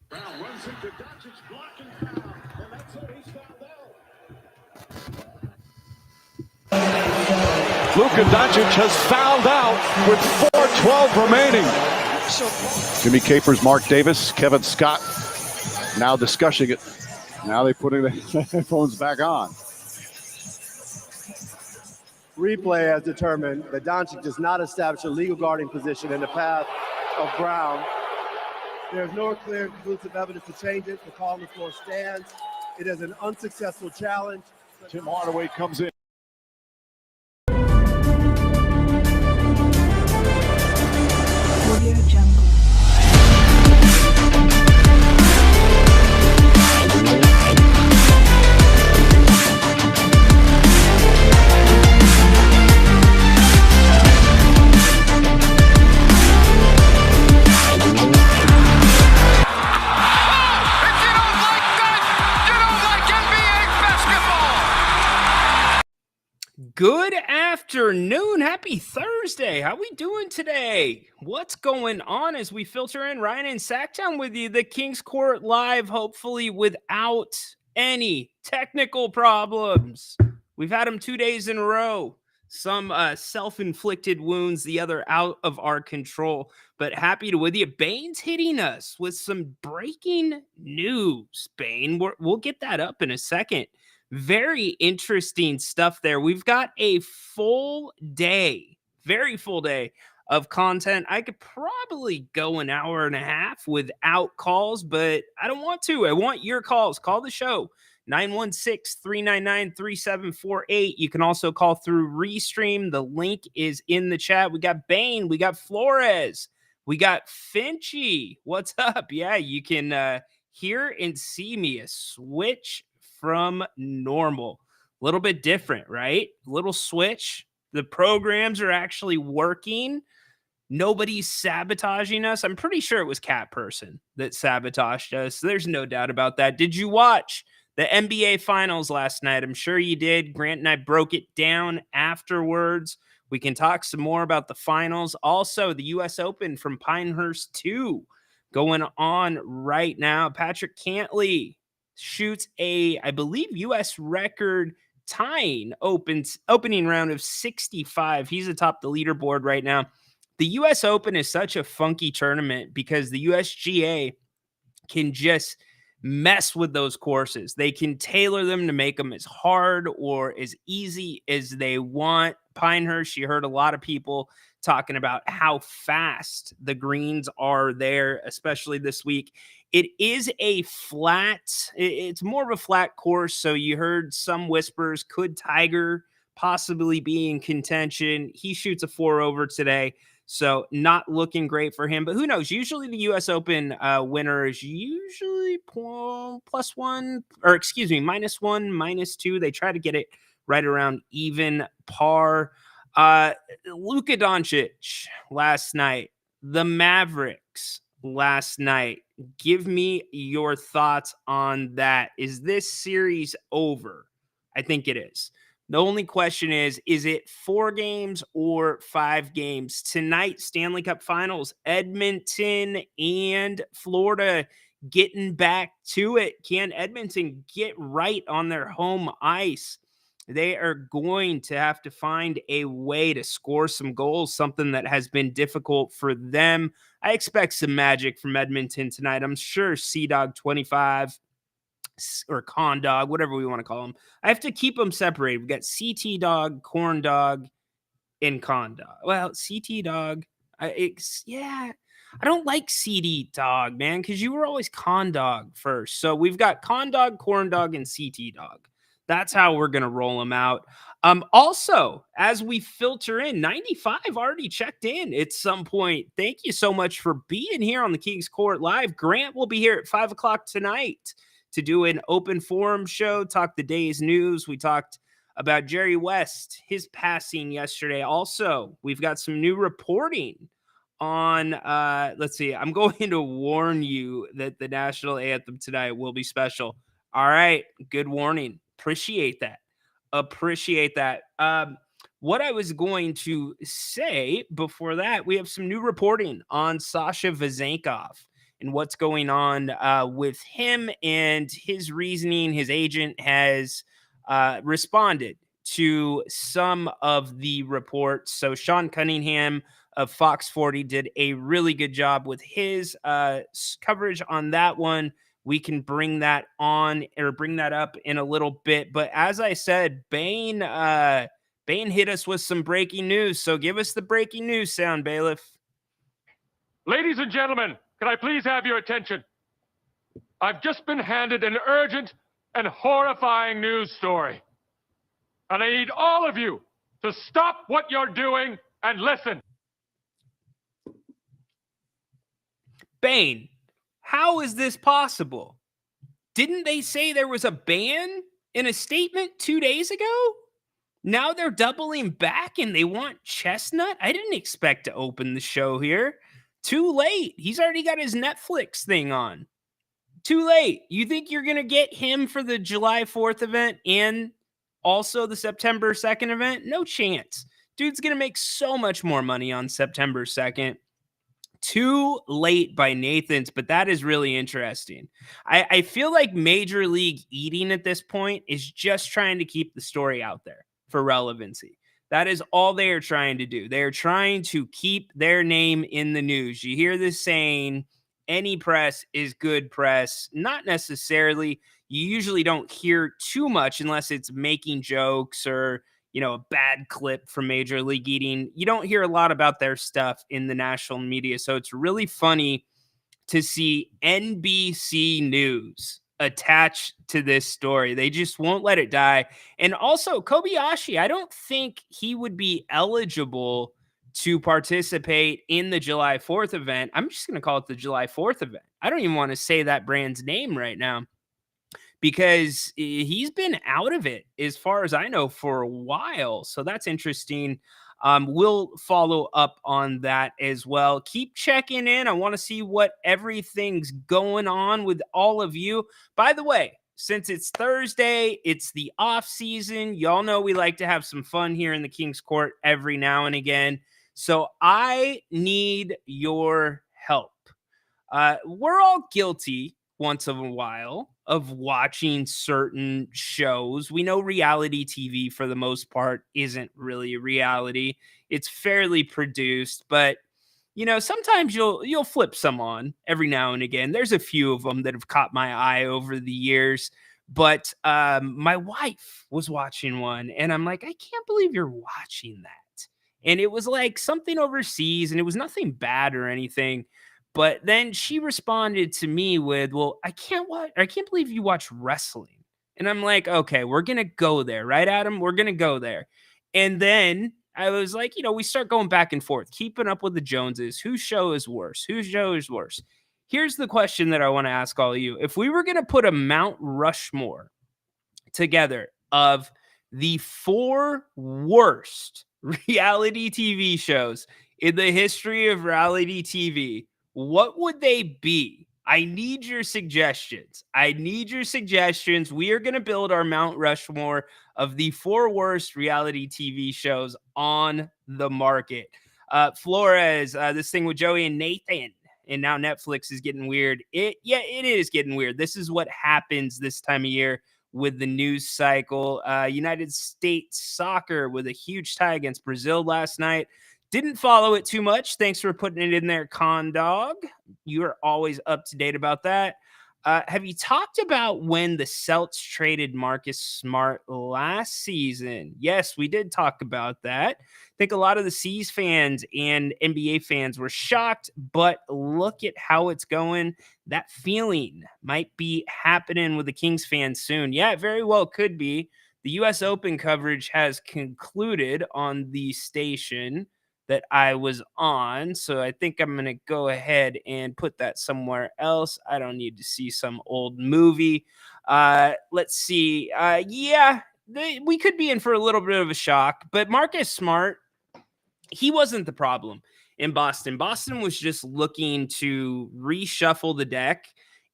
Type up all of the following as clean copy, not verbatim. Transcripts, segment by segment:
Brown runs into Doncic, blocking foul, and that's it. He's fouled out. Luka Doncic has fouled out with 4:12 remaining. Jimmy Capers, Mark Davis, Kevin Scott now discussing it. Now they're putting the headphones back on. Replay has determined that Doncic does not establish a legal guarding position in the path of Brown. There's no clear and conclusive evidence to change it. The call on the floor stands. It is an unsuccessful challenge. Tim Hardaway comes in. Good afternoon. Happy Thursday. How we doing today? What's going on as we filter in Ryan and Sacktown with you, the Kings Court Live, hopefully without any technical problems. We've had them 2 days in a row. Some self-inflicted wounds, the other out of our control. But happy to with you. Bane's hitting us with some breaking news. Bane, we'll get that up in a second. Very interesting stuff there. We've got a full day, very full day of content. I could probably go an hour and a half without calls, but I don't want to. I want your calls. Call the show, 916-399-3748. You can also call through Restream. The link is in the chat. We got Bane. We got Flores. We got Finchy. What's up? Yeah, you can hear and see me. A switch from normal. A little bit different, right? Little switch. The programs are actually working. Nobody's sabotaging us. I'm pretty sure it was Cat Person that sabotaged us. There's no doubt about that. Did you watch the NBA Finals last night? I'm sure you did. Grant and I broke it down afterwards. We can talk some more about the finals. Also, the U.S. Open from Pinehurst 2 going on right now. Patrick Cantley shoots I believe, U.S. record tying opening round of 65. He's atop the leaderboard right now. The U.S. Open is such a funky tournament because the USGA can just mess with those courses. They can tailor them to make them as hard or as easy as they want. Pinehurst, you heard a lot of people talking about how fast the greens are there, especially this week. It is a flat, it's more of a flat course. So you heard some whispers, could Tiger possibly be in contention? He shoots a 4-over today. So not looking great for him, but who knows? Usually the U.S. Open winner is usually +1, or excuse me, -1, -2. They try to get it right around even par. Luka Doncic last night, the Mavericks last night. Give me your thoughts on that. Is this series over? I think it is. The only question is it 4 games or 5 games? Tonight, Stanley Cup Finals, Edmonton and Florida getting back to it. Can Edmonton get right on their home ice? They are going to have to find a way to score some goals, something that has been difficult for them. I expect some magic from Edmonton tonight. I'm sure Sea-Dog 25 or Con Dog, whatever we want to call them. I have to keep them separated. We've got CT Dog, Corn Dog, and Con Dog. Well, CT Dog, I don't like CD Dog, man, because you were always Con Dog first. So we've got Con Dog, Corn Dog, and CT Dog. That's how we're going to roll them out. Also, as we filter in, 95 already checked in at some point. Thank you so much for being here on the Kings Court Live. Grant will be here at 5 o'clock tonight to do an open forum show, talk the day's news. We talked about Jerry West, his passing yesterday. Also, we've got some new reporting on let's see. I'm going to warn you that the national anthem tonight will be special. All right, good warning. Appreciate that. Appreciate that. What I was going to say before that, we have some new reporting on Sasha Vezenkov and what's going on with him and his reasoning. His agent has responded to some of the reports. So Sean Cunningham of Fox 40 did a really good job with his coverage on that one. We can bring that on or bring that up in a little bit. But as I said, Bain hit us with some breaking news. So give us the breaking news sound, Bailiff. Ladies and gentlemen, can I please have your attention? I've just been handed an urgent and horrifying news story. And I need all of you to stop what you're doing and listen. Bain, how is this possible? Didn't they say there was a ban in a statement 2 days ago? Now they're doubling back and they want Chestnut? I didn't expect to open the show here. Too late. He's already got his Netflix thing on. Too late. You think you're going to get him for the July 4th event and also the September 2nd event? No chance. Dude's going to make so much more money on September 2nd. Too late by Nathan's, but that is really interesting. I feel like Major League Eating at this point is just trying to keep the story out there for relevancy. That is all they are trying to do. They are trying to keep their name in the news. You hear this saying, any press is good press. Not necessarily. You usually don't hear too much unless it's making jokes or, you know, a bad clip from Major League Eating. You don't hear a lot about their stuff in the national media. So it's really funny to see NBC News attached to this story. They just won't let it die. And also Kobayashi, I don't think he would be eligible to participate in the July 4th event. I'm just going to call it the July 4th event. I don't even want to say that brand's name right now because he's been out of it as far as I know for a while. So that's interesting. We'll follow up on that as well. Keep checking in. I want to see what everything's going on with all of you. By the way, since it's Thursday, it's the off season. Y'all know we like to have some fun here in the King's Court every now and again. So I need your help. We're all guilty once in a while of watching certain shows. We know reality TV for the most part isn't really a reality. It's fairly produced, but you know, sometimes you'll flip some on every now and again. There's a few of them that have caught my eye over the years, but my wife was watching one and I'm like, I can't believe you're watching that. And it was like something overseas and it was nothing bad or anything. But then she responded to me with, well, I can't believe you watch wrestling. And I'm like, okay, we're going to go there, right, Adam? We're going to go there. And then I was like, you know, we start going back and forth, keeping up with the Joneses. Whose show is worse? Whose show is worse? Here's the question that I want to ask all of you. If we were going to put a Mount Rushmore together of the 4 worst reality TV shows in the history of reality TV, what would they be? I need your suggestions. We are going to build our Mount Rushmore of the 4 worst reality TV shows on the market. Flores, this thing with Joey and Nathan, and now Netflix is getting weird. It is getting weird. This is what happens this time of year with the news cycle. United States soccer with a huge tie against Brazil last night. Didn't follow it too much. Thanks for putting it in there, Con Dog. You are always up to date about that. Have you talked about when the Celts traded Marcus Smart last season? Yes, we did talk about that. I think a lot of the C's fans and NBA fans were shocked, but look at how it's going. That feeling might be happening with the Kings fans soon. Yeah, it very well could be. The U.S. Open coverage has concluded on the station that I was on. So I think I'm going to go ahead and put that somewhere else. I don't need to see some old movie. Let's see. Yeah, we could be in for a little bit of a shock, but Marcus Smart, he wasn't the problem in Boston. Boston was just looking to reshuffle the deck,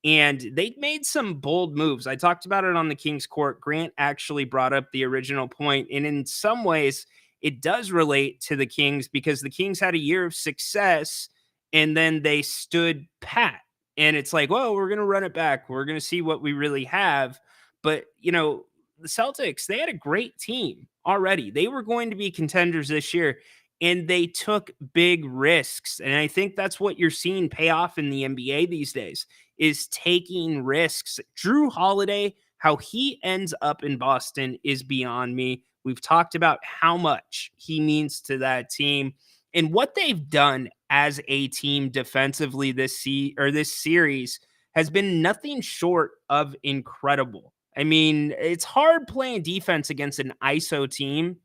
and they made some bold moves. I talked about it on the King's Court. Grant actually brought up the original point, and in some ways, it does relate to the Kings because the Kings had a year of success, and then they stood pat. And it's like, well, we're going to run it back. We're going to see what we really have. But, the Celtics, they had a great team already. They were going to be contenders this year, and they took big risks. And I think that's what you're seeing pay off in the NBA these days is taking risks. Drew Holiday, how he ends up in Boston is beyond me. We've talked about how much he means to that team and what they've done as a team defensively this series has been nothing short of incredible. I mean, it's hard playing defense against an ISO team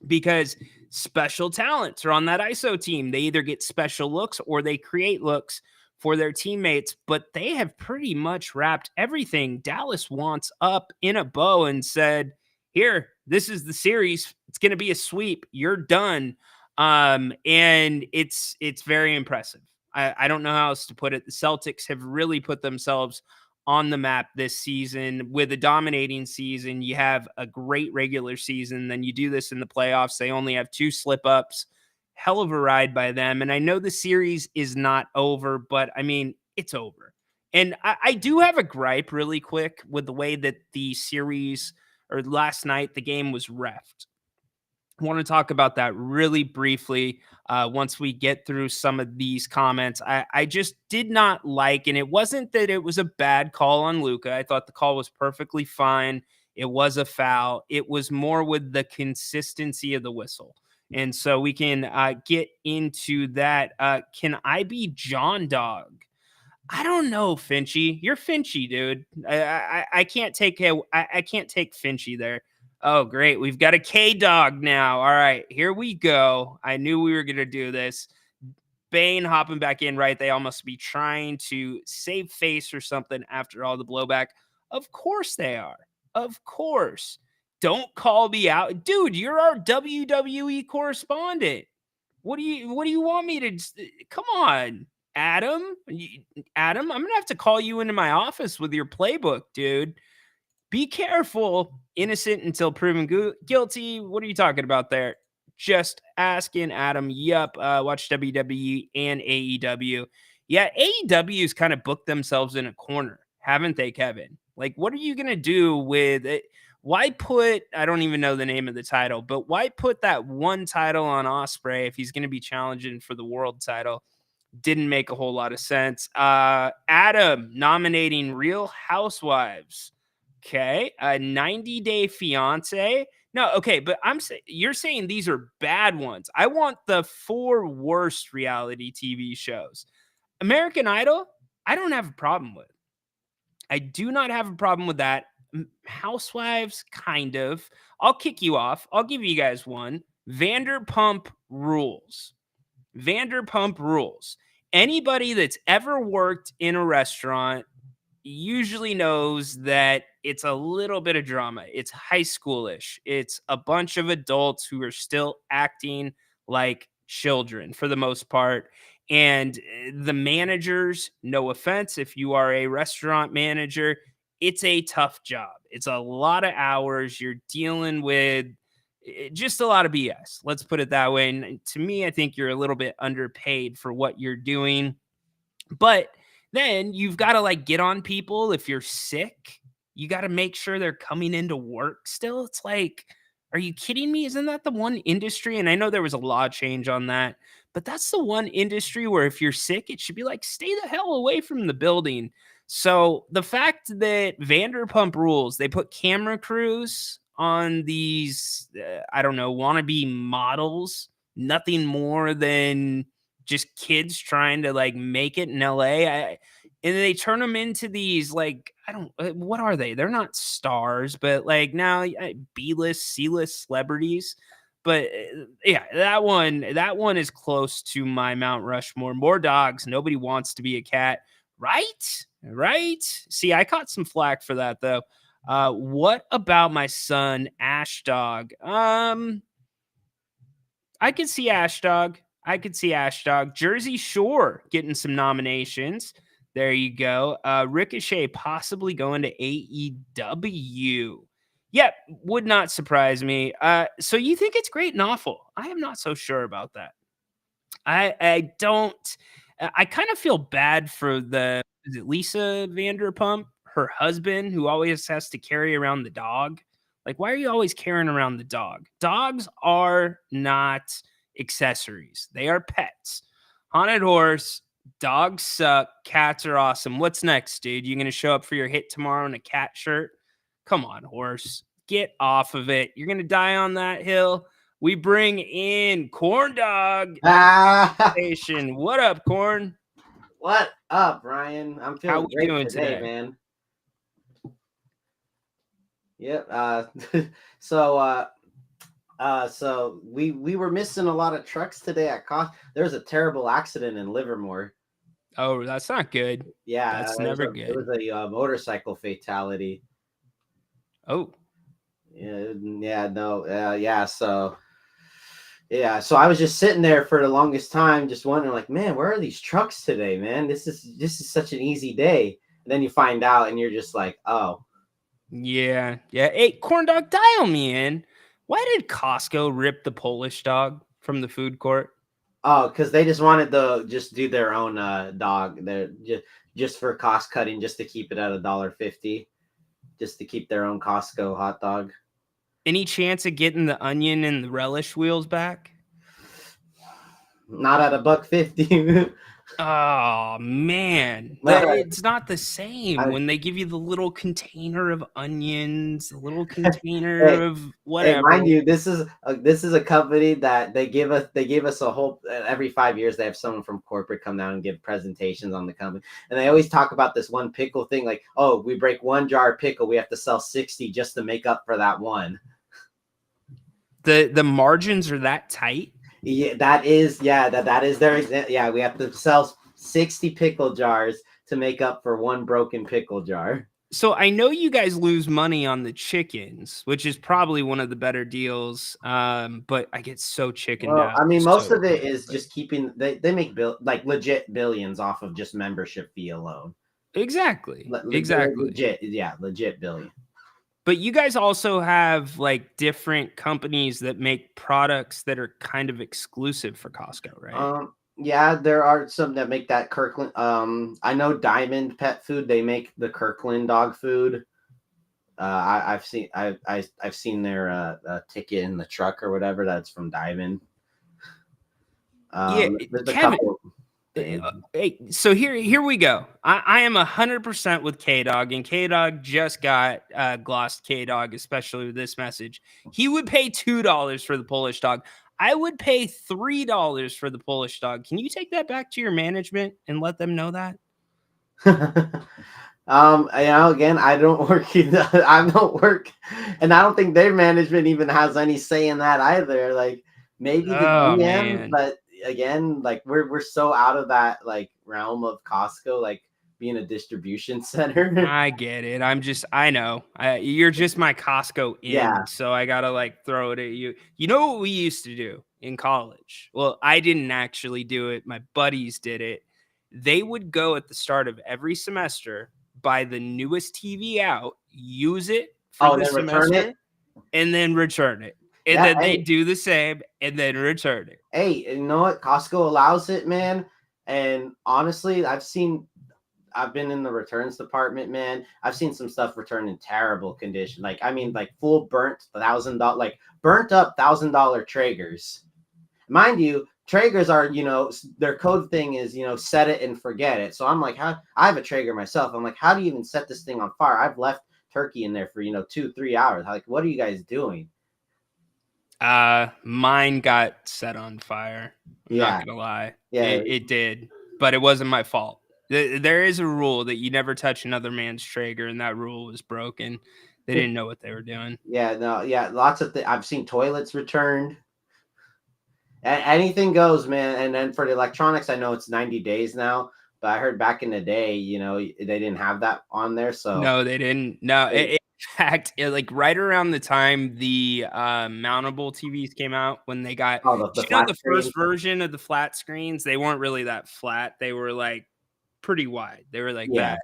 because special talents are on that ISO team. They either get special looks or they create looks for their teammates, but they have pretty much wrapped everything Dallas wants up in a bow and said, here, this is the series. It's going to be a sweep. You're done. And it's very impressive. I don't know how else to put it. The Celtics have really put themselves on the map this season with a dominating season. You have a great regular season. Then you do this in the playoffs. They only have 2 slip-ups. Hell of a ride by them. And I know the series is not over, but I mean, it's over. And I do have a gripe really quick with the way that the series or last night, the game was reffed. I want to talk about that really briefly once we get through some of these comments. I just did not like, and it wasn't that it was a bad call on Luka. I thought the call was perfectly fine. It was a foul. It was more with the consistency of the whistle. And so we can get into that. Can I be John Dog? I don't know, Finchy. You're Finchy, dude. I can't take I can't take Finchy there. Oh, great. We've got a K-Dog now. All right, here we go. I knew we were going to do this. Bane hopping back in, right? They all must be trying to save face or something after all the blowback. Of course they are. Of course. Don't call me out. Dude, you're our WWE correspondent. What do you want me to come on, Adam? Adam, I'm going to have to call you into my office with your playbook, dude. Be careful. Innocent until proven guilty. What are you talking about there? Just asking Adam. Yup. Watch WWE and AEW. Yeah, AEW's kind of booked themselves in a corner, haven't they, Kevin? Like, what are you going to do with it? Why put, I don't even know the name of the title, but why put that one title on Ospreay if he's going to be challenging for the world title? Didn't make a whole lot of sense. Adam nominating Real Housewives. Okay, a 90 Day Fiance. No, okay, but you're saying these are bad ones. I want the 4 worst reality TV shows. American Idol, I don't have a problem with. I do not have a problem with that. Housewives, kind of. I'll kick you off. I'll give you guys one. Vanderpump Rules. Vanderpump Rules. Anybody that's ever worked in a restaurant usually knows that it's a little bit of drama. It's high schoolish. It's a bunch of adults who are still acting like children for the most part. And the managers, no offense, if you are a restaurant manager, it's a tough job. It's a lot of hours. You're dealing with just a lot of BS. Let's put it that way. And to me, I think you're a little bit underpaid for what you're doing. But then you've got to like get on people. If you're sick, you got to make sure they're coming into work still. It's like, are you kidding me? Isn't that the one industry? And I know there was a law change on that, but that's the one industry where if you're sick, it should be like, stay the hell away from the building. So the fact that Vanderpump Rules, they put camera crews on these, I don't know, wannabe models, nothing more than just kids trying to like make it in LA. And they turn them into these like, what are they? They're not stars, but like now B-list, C-list celebrities. But yeah, that one is close to my Mount Rushmore. More dogs. Nobody wants to be a cat. Right? See, I caught some flack for that though. What about my son, Ashdog? I could see Ashdog. Jersey Shore getting some nominations. There you go. Ricochet possibly going to AEW. Yep, would not surprise me. So you think it's great and awful? I am not so sure about that. I don't. I kind of feel bad for is it Lisa Vanderpump, her husband, who always has to carry around the dog. Like, why are you always carrying around the dog? Dogs are not accessories; they are pets. Haunted horse. Dogs suck. Cats are awesome. What's next, dude? You gonna show up for your hit tomorrow in a cat shirt? Come on, horse. Get off of it. You're gonna die on that hill. We bring in Corn Dog Station. What up, Corn? What up, Ryan? I'm feeling How we great doing today, today? man. Yep. So we were missing a lot of trucks today at cost. There was a terrible accident in Livermore. Oh, that's not good. Yeah, That's it was never a- good. It was a motorcycle fatality. Oh, Yeah. So I was just sitting there for the longest time, just wondering, like, man, where are these trucks today, man? This is such an easy day. And then you find out, and you're just like, oh. yeah. Hey, Corn Dog, dial me in. Why did Costco rip the Polish dog from the food court? Oh, because they just wanted to just do their own dog. They're just for cost cutting, just to keep it at $1.50, just to keep their own Costco hot dog. Any chance of getting the onion and the relish wheels back? Not at $1.50. Oh man, No, it's not the same when they give you the little container of onions, the little container Hey, of Hey, whatever. mind you, this is a company that they give us a whole every 5 years they have someone from corporate come down and give presentations on the company, and they always talk about this one pickle thing, like, oh, we break one jar of pickle, we have to sell 60 just to make up for that one. The margins are that tight. Yeah, that is their yeah, we have to sell 60 pickle jars to make up for one broken pickle jar. So I know you guys lose money on the chickens, which is probably one of the better deals. But I get so chickened Well, out. I mean, most so of it bad. is just keeping they make legit billions off of just membership fee alone. Exactly. Legit billion. But you guys also have like different companies that make products that are kind of exclusive for Costco, right? Yeah, there are some that make that Kirkland. I know Diamond Pet Food, they make the Kirkland dog food. I've seen their ticket in the truck or whatever. That's from Diamond. Yeah, there's a Kevin. couple. Hey, so here we go. I am 100% with K-Dog, and K-Dog just got glossed K-Dog, especially with this message. He would pay $2 for the Polish dog. I would pay $3 for the Polish dog. Can you take that back to your management and let them know that? Again, I don't work. I don't work, and I don't think their management even has any say in that either. Like, maybe the GM, man. but again, like, we're so out of that like realm of Costco, like being a distribution center. I get it. I know. You're just my Costco in, Yeah. so I gotta like throw it at you. You know what we used to do in college? Well, I didn't actually do it. My buddies did it. They would go at the start of every semester, buy the newest TV out, use it for the then return semester, it? and then return it. And Yeah, then they hey. do the same and then return it. Hey, you know what? Costco allows it, man. And honestly, I've been in the returns department, man. I've seen some stuff returned in terrible condition. Like, I mean, like full burnt $1,000, like burnt up $1,000 Traegers. Mind you, Traegers are, their code thing is, set it and forget it. So I'm like, I have a Traeger myself. I'm like, how do you even set this thing on fire? I've left turkey in there for, 2-3 hours. Like, what are you guys doing? Mine got set on fire. I'm not gonna lie. Yeah. It did, but it wasn't my fault. There is a rule that you never touch another man's Traeger, and that rule was broken. They didn't know what they were doing. Yeah, lots of things. I've seen toilets returned. Anything goes, man. And then for the electronics, I know it's 90 days now, but I heard back in the day, they didn't have that on there. So No, they didn't. No, fact, like right around the time the mountable TVs came out, when they got, Oh, the you know, flat the screen. first version of the flat screens, they weren't really that flat. They were like pretty wide. They were like Yeah. that.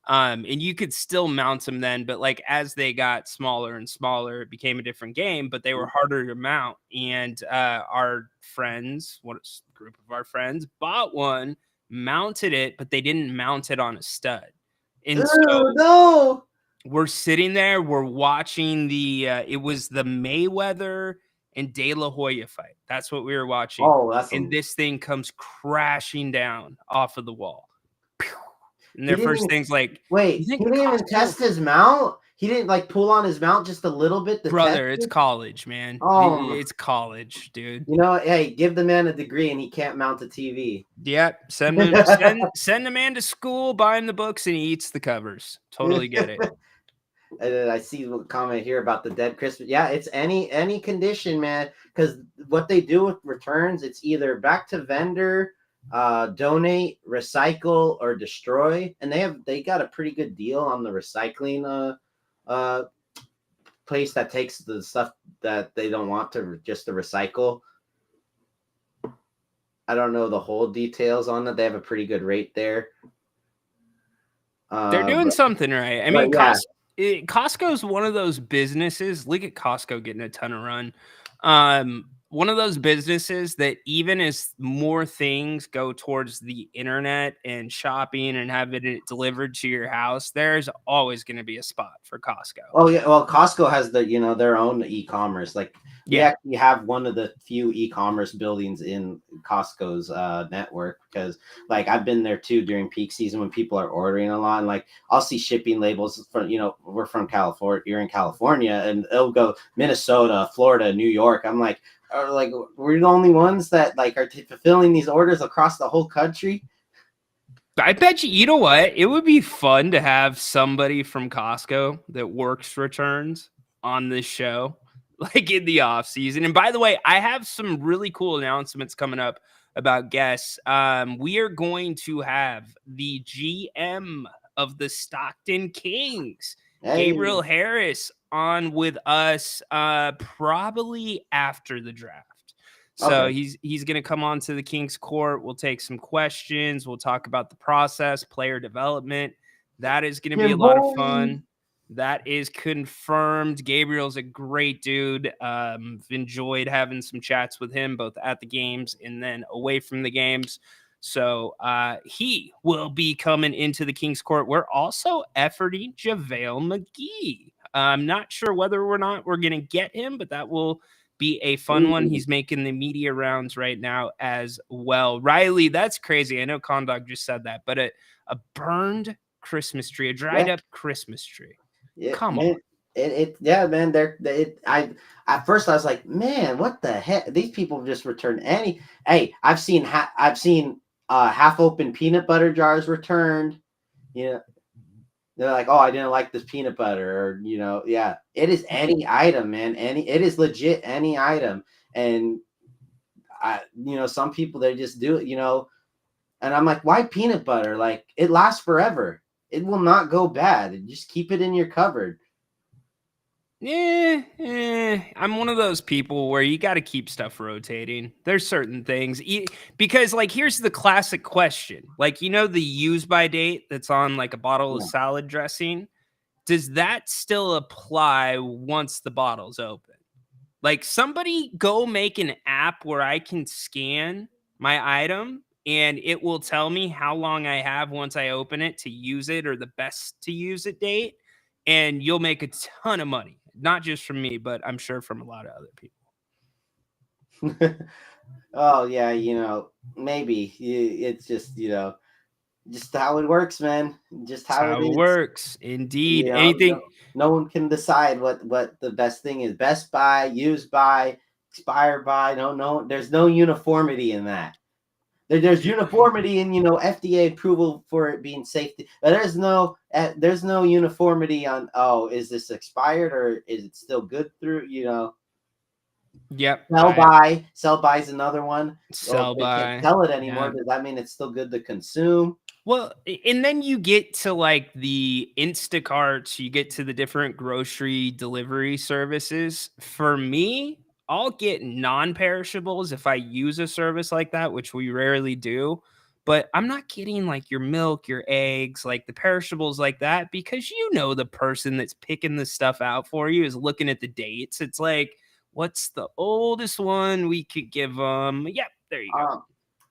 And you could still mount them then, but like as they got smaller and smaller, it became a different game, but they were harder to mount. And our friends, one group of our friends, bought one, mounted it, but they didn't mount it on a stud. And so Ew, no. we're sitting there, we're watching the it was the Mayweather and De La Hoya fight. That's what we were watching. Oh, that's And this thing comes crashing down off of the wall. And He their didn't first even- thing's like, wait. you He think didn't even Costco- test his mount. He didn't like pull on his mount just a little bit. To brother, test it's it? college, man. Oh. It's college, dude. You know, hey, give the man a degree and he can't mount a TV. Yep. Send the man to school, buy him the books, and he eats the covers. Totally get it. And then I see a comment here about the dead Christmas. Yeah, it's any condition, man. Because what they do with returns, it's either back to vendor, donate, recycle, or destroy. And they got a pretty good deal on the recycling place that takes the stuff that they don't want to just to recycle. I don't know the whole details on it. They have a pretty good rate there. They're doing something right. I but mean, yeah. Costco is one of those businesses. Look at Costco getting a ton of run. One of those businesses that even as more things go towards the internet and shopping and having it delivered to your house, there's always going to be a spot for Costco. Oh yeah, well, Costco has their own e-commerce. Like we Yeah. actually have one of the few e-commerce buildings in Costco's network, because like I've been there too during peak season when people are ordering a lot, and like I'll see shipping labels for, we're from California, you're in California, and it'll go Minnesota, Florida, New York. I'm like, we're the only ones that like are fulfilling these orders across the whole country. I bet you know what? It would be fun to have somebody from Costco that works returns on this show, like in the off season. And by the way, I have some really cool announcements coming up about guests. We are going to have the GM of the Stockton Kings, Hey. Gabriel Harris, on with us probably after the draft. So Okay. he's going to come on to the Kings Court. We'll take some questions. We'll talk about the process, player development. That is going to be a lot of fun. That is confirmed. Gabriel's a great dude. Enjoyed having some chats with him, both at the games and then away from the games. So he will be coming into the Kings Court. We're also efforting JaVale McGee. I'm not sure whether or not we're going to get him, but that will be a fun one. He's making the media rounds right now as well. Riley, that's crazy. I know Condog just said that, but a burned Christmas tree, a dried up Christmas tree. Yeah, Come man, on. Yeah, man. At first I was like, man, what the heck? These people just return any. Hey, I've seen half open peanut butter jars returned. They're like, oh, I didn't like this peanut butter, or yeah. It is any item, man. It is legit any item, and some people, they just do it, and I'm like, why peanut butter? Like, it lasts forever. It will not go bad. Just keep it in your cupboard. I'm one of those people where you got to keep stuff rotating. There's certain things because, like, here's the classic question. Like, the use by date that's on like a bottle of salad dressing. Does that still apply once the bottle's open? Like, somebody go make an app where I can scan my item and it will tell me how long I have once I open it to use it, or the best to use it date. And you'll make a ton of money, not just from me, but I'm sure from a lot of other people. Oh yeah, maybe it's just just how it works, man. Just how it works. Indeed. Anything. No one can decide what the best thing is. Best by, used by, expire by. No, there's no uniformity in that. There's uniformity in FDA approval for it being safety, but there's no uniformity on, oh, is this expired or is it still good through? Yep. Sell by is another one. Sell by. Can't tell it anymore. Yeah. Does that mean it's still good to consume? Well, and then you get to like the Instacarts, you get to the different grocery delivery services. For me, I'll get non-perishables if I use a service like that, which we rarely do. But I'm not getting like your milk, your eggs, like the perishables like that, because the person that's picking the stuff out for you is looking at the dates. It's like, what's the oldest one we could give them? Yep, there you go.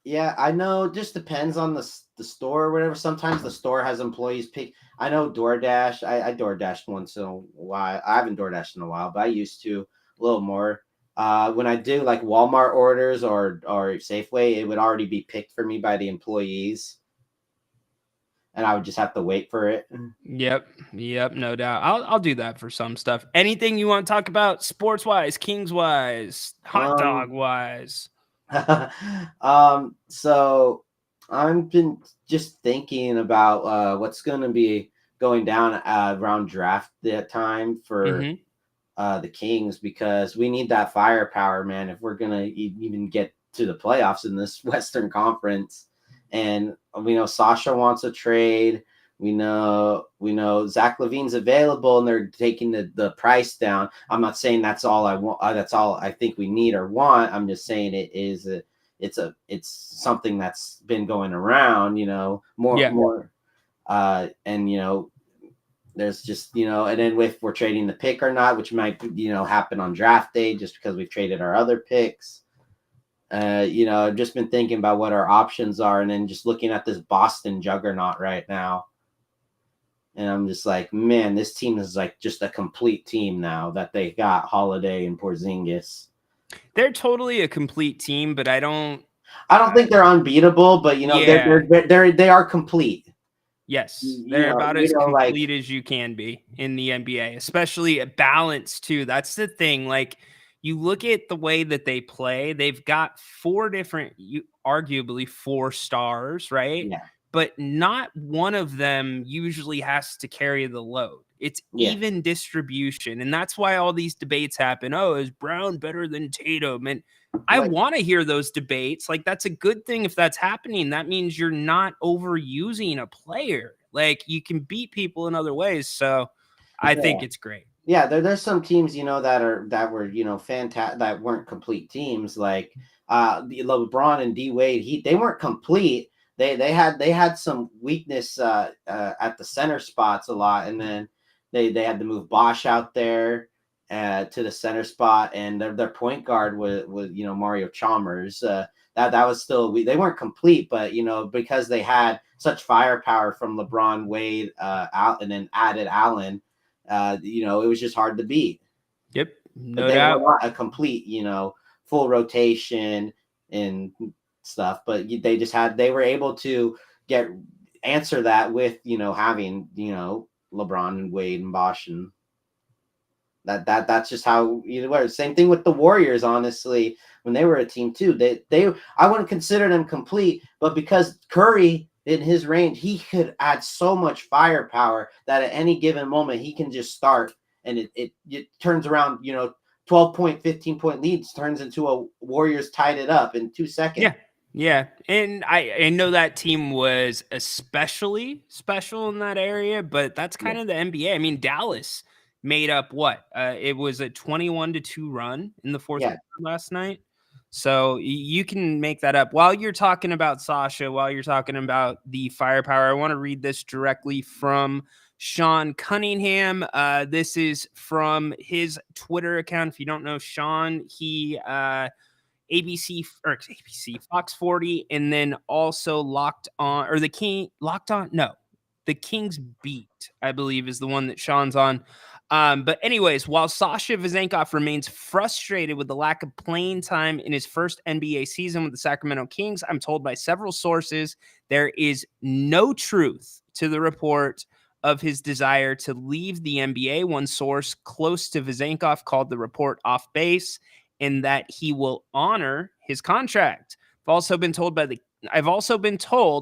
Yeah, I know. It just depends on the store or whatever. Sometimes the store has employees pick. I know DoorDash. I DoorDashed once in a while. I haven't DoorDashed in a while, but I used to a little more. When I do like Walmart orders or Safeway, it would already be picked for me by the employees, and I would just have to wait for it. Yep, no doubt. I'll do that for some stuff. Anything you want to talk about sports wise, Kings wise, hot dog Um, wise? so I've been just thinking about what's going to be going down around draft that time for Hmm. the Kings, because we need that firepower, man, if we're going to even get to the playoffs in this Western Conference. And we know Sasha wants a trade. We know Zach LaVine's available, and they're taking the price down. I'm not saying that's all I want. That's all I think we need or want. I'm just saying it's something that's been going around. Yeah. More, and there's just and then if we're trading the pick or not, which might happen on draft day, just because we've traded our other picks. I've just been thinking about what our options are, and then just looking at this Boston juggernaut right now. And I'm just like, man, this team is like just a complete team now that they got Holiday and Porzingis. They're totally a complete team, but I don't think they're unbeatable, but Yeah. they are complete. Yes, You they're know, about you as know, like complete as you can be in the NBA, especially at balance too. That's the thing. Like you look at the way that they play, they've got arguably four stars, right? yeah, But not one of them usually has to carry the load. It's yeah, even distribution. And that's why all these debates happen. Oh, is Brown better than Tatum? And I like want to hear those debates. Like, that's a good thing if that's happening. That means you're not overusing a player. Like, you can beat people in other ways. So I think yeah. it's great. Yeah, there's some teams that were fantastic, that weren't complete teams, like the LeBron and D Wade. They weren't complete. They had some weakness at the center spots a lot, and then they had to move Bosch out there to the center spot, and their point guard was Mario Chalmers. That was still they weren't complete, but because they had such firepower from LeBron, Wade, out, and then added Allen. It was just hard to beat. Yep. But No they were doubt. not a complete, full rotation and stuff. But they were able to answer that with having LeBron and Wade and Bosch, and that's just how were. Same thing with the Warriors. Honestly, when they were a team too, I wouldn't consider them complete, but because Curry in his range, he could add so much firepower that at any given moment he can just start, and it turns around. 12-point, 15-point leads turns into a Warriors tied it up in 2 seconds. Yeah. Yeah. And I know that team was especially special in that area, but that's kind of the NBA. I mean, Dallas made up what? It was a 21-2 run in the fourth Yeah. quarter last night. So you can make that up. While you're talking about Sasha, while you're talking about the firepower, I want to read this directly from Sean Cunningham. This is from his Twitter account. If you don't know Sean, he ABC Fox 40, and then also Locked On, or the King's Beat, I believe, is the one that Sean's on. But anyways, while Sasha Vezenkov remains frustrated with the lack of playing time in his first NBA season with the Sacramento Kings, I'm told by several sources there is no truth to the report of his desire to leave the NBA. One source close to Vezenkov called the report off base, and that he will honor his contract. I've also been told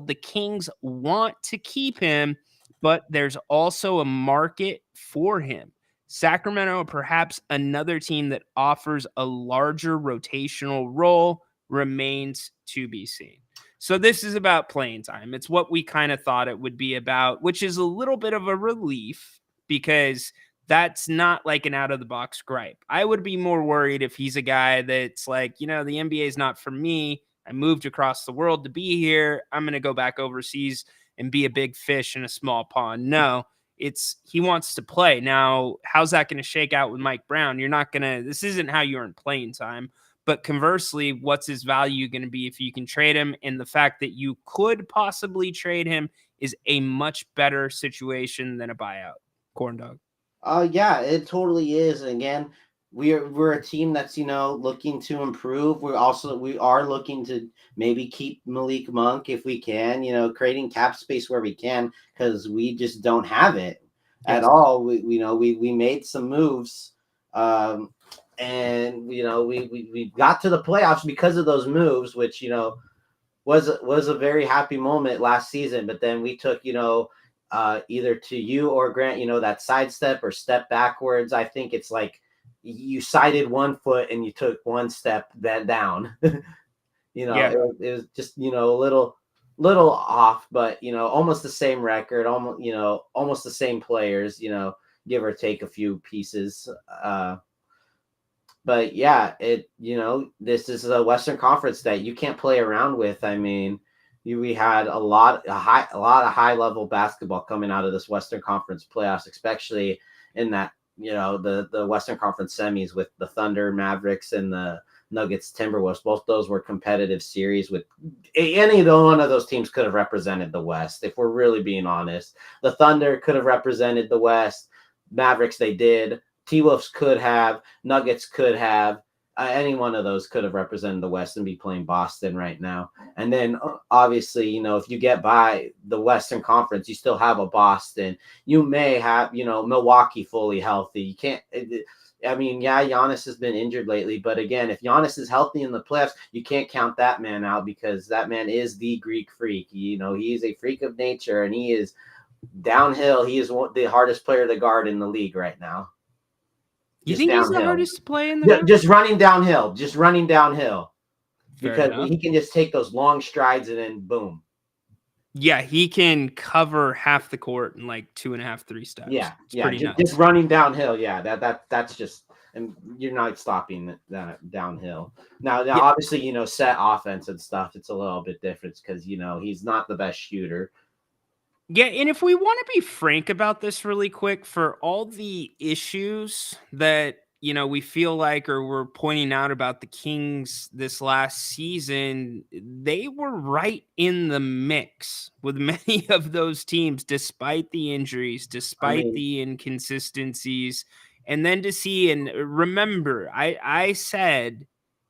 the Kings want to keep him, but there's also a market for him. Sacramento, perhaps another team that offers a larger rotational role, remains to be seen. So this is about playing time. It's what we kind of thought it would be about, which is a little bit of a relief because that's not like an out of the box gripe. I would be more worried if he's a guy that's like, the NBA is not for me. I moved across the world to be here. I'm going to go back overseas and be a big fish in a small pond. No, he wants to play. Now, how's that going to shake out with Mike Brown? This isn't how you earn playing time. But conversely, what's his value going to be if you can trade him? And the fact that you could possibly trade him is a much better situation than a buyout. Corn Dog. Yeah, it totally is. And again, we're a team that's looking to improve. We are looking to maybe keep Malik Monk if we can. Creating cap space where we can because we just don't have it at all. We made some moves. And we got to the playoffs because of those moves, which was a very happy moment last season. But then we took either to you or Grant that sidestep or step backwards. I think it's like you sided one foot and you took one step down. It was just a little off, but almost the same record, almost the same players, give or take a few pieces. But yeah, this is a Western Conference that you can't play around with. I mean, we had a lot of high level basketball coming out of this Western Conference playoffs, especially in that the Western Conference semis with the Thunder, Mavericks, and the Nuggets, Timberwolves. Both those were competitive series. With one of those teams could have represented the West, if we're really being honest. The Thunder could have represented the West. Mavericks, they did. T-Wolves could have, Nuggets could have, any one of those could have represented the West and be playing Boston right now. And then obviously, if you get by the Western Conference, you still have a Boston. You may have, Milwaukee fully healthy. You can't, Giannis has been injured lately, but again, if Giannis is healthy in the playoffs, you can't count that man out because that man is the Greek freak. He is a freak of nature and he is downhill. He is the hardest player to guard in the league right now. You think he's the hardest to play in the league? Just running downhill. Fair because enough. He can just take those long strides and then boom. Yeah, he can cover half the court in like 2.5, 3 steps. Yeah, it's pretty nuts. Just running downhill. Yeah, that's just, and you're not stopping that downhill. Now obviously, set offense and stuff, it's a little bit different because he's not the best shooter. Yeah, and if we want to be frank about this really quick, for all the issues that, we feel like or we're pointing out about the Kings this last season, they were right in the mix with many of those teams, despite the injuries, despite the inconsistencies. And then to see, and remember, I said,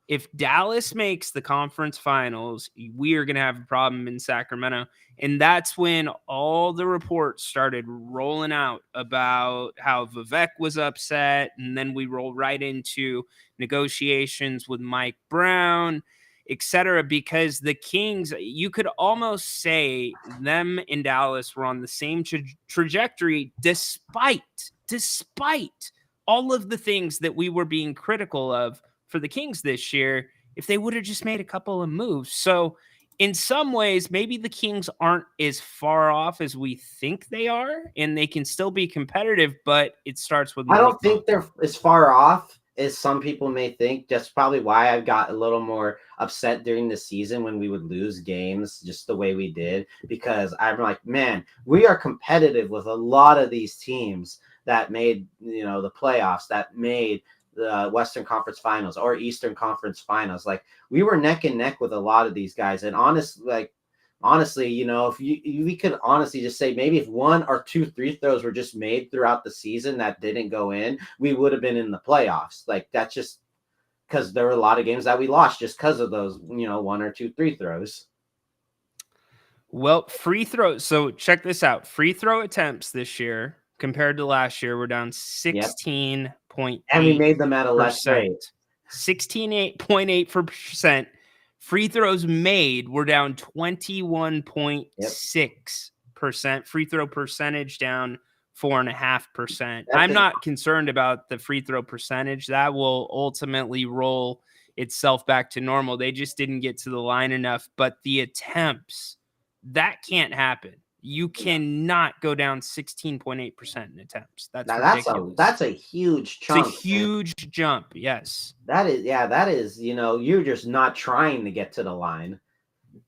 if Dallas makes the conference finals, we are going to have a problem in Sacramento. And that's when all the reports started rolling out about how Vivek was upset. And then we roll right into negotiations with Mike Brown, etc. Because the Kings, you could almost say them and Dallas were on the same trajectory, despite all of the things that we were being critical of for the Kings this year, if they would have just made a couple of moves. So in some ways, maybe the Kings aren't as far off as we think they are, and they can still be competitive, but it starts with... I don't think they're as far off as some people may think. That's probably why I got a little more upset during the season when we would lose games just the way we did, because I'm like, man, we are competitive with a lot of these teams that made, the playoffs, that made the Western Conference Finals or Eastern Conference Finals. Like, we were neck and neck with a lot of these guys. And honestly, if we could honestly just say maybe if 1 or 2 free throws were just made throughout the season that didn't go in, we would have been in the playoffs. Like, that's just because there were a lot of games that we lost just because of those, 1 or 2 free throws. Well, free throws. So check this out. Free throw attempts this year compared to last year, we're down 16.8%. And we made them at a less rate. 16.8%. Free throws made, we're down 21.6%. Free throw percentage down 4.5%. I'm not concerned about the free throw percentage. That will ultimately roll itself back to normal. They just didn't get to the line enough. But the attempts, that can't happen. You cannot go down 16.8% in attempts. That's Now ridiculous. that's a huge chunk. It's a huge jump. Yes. That is, you're just not trying to get to the line.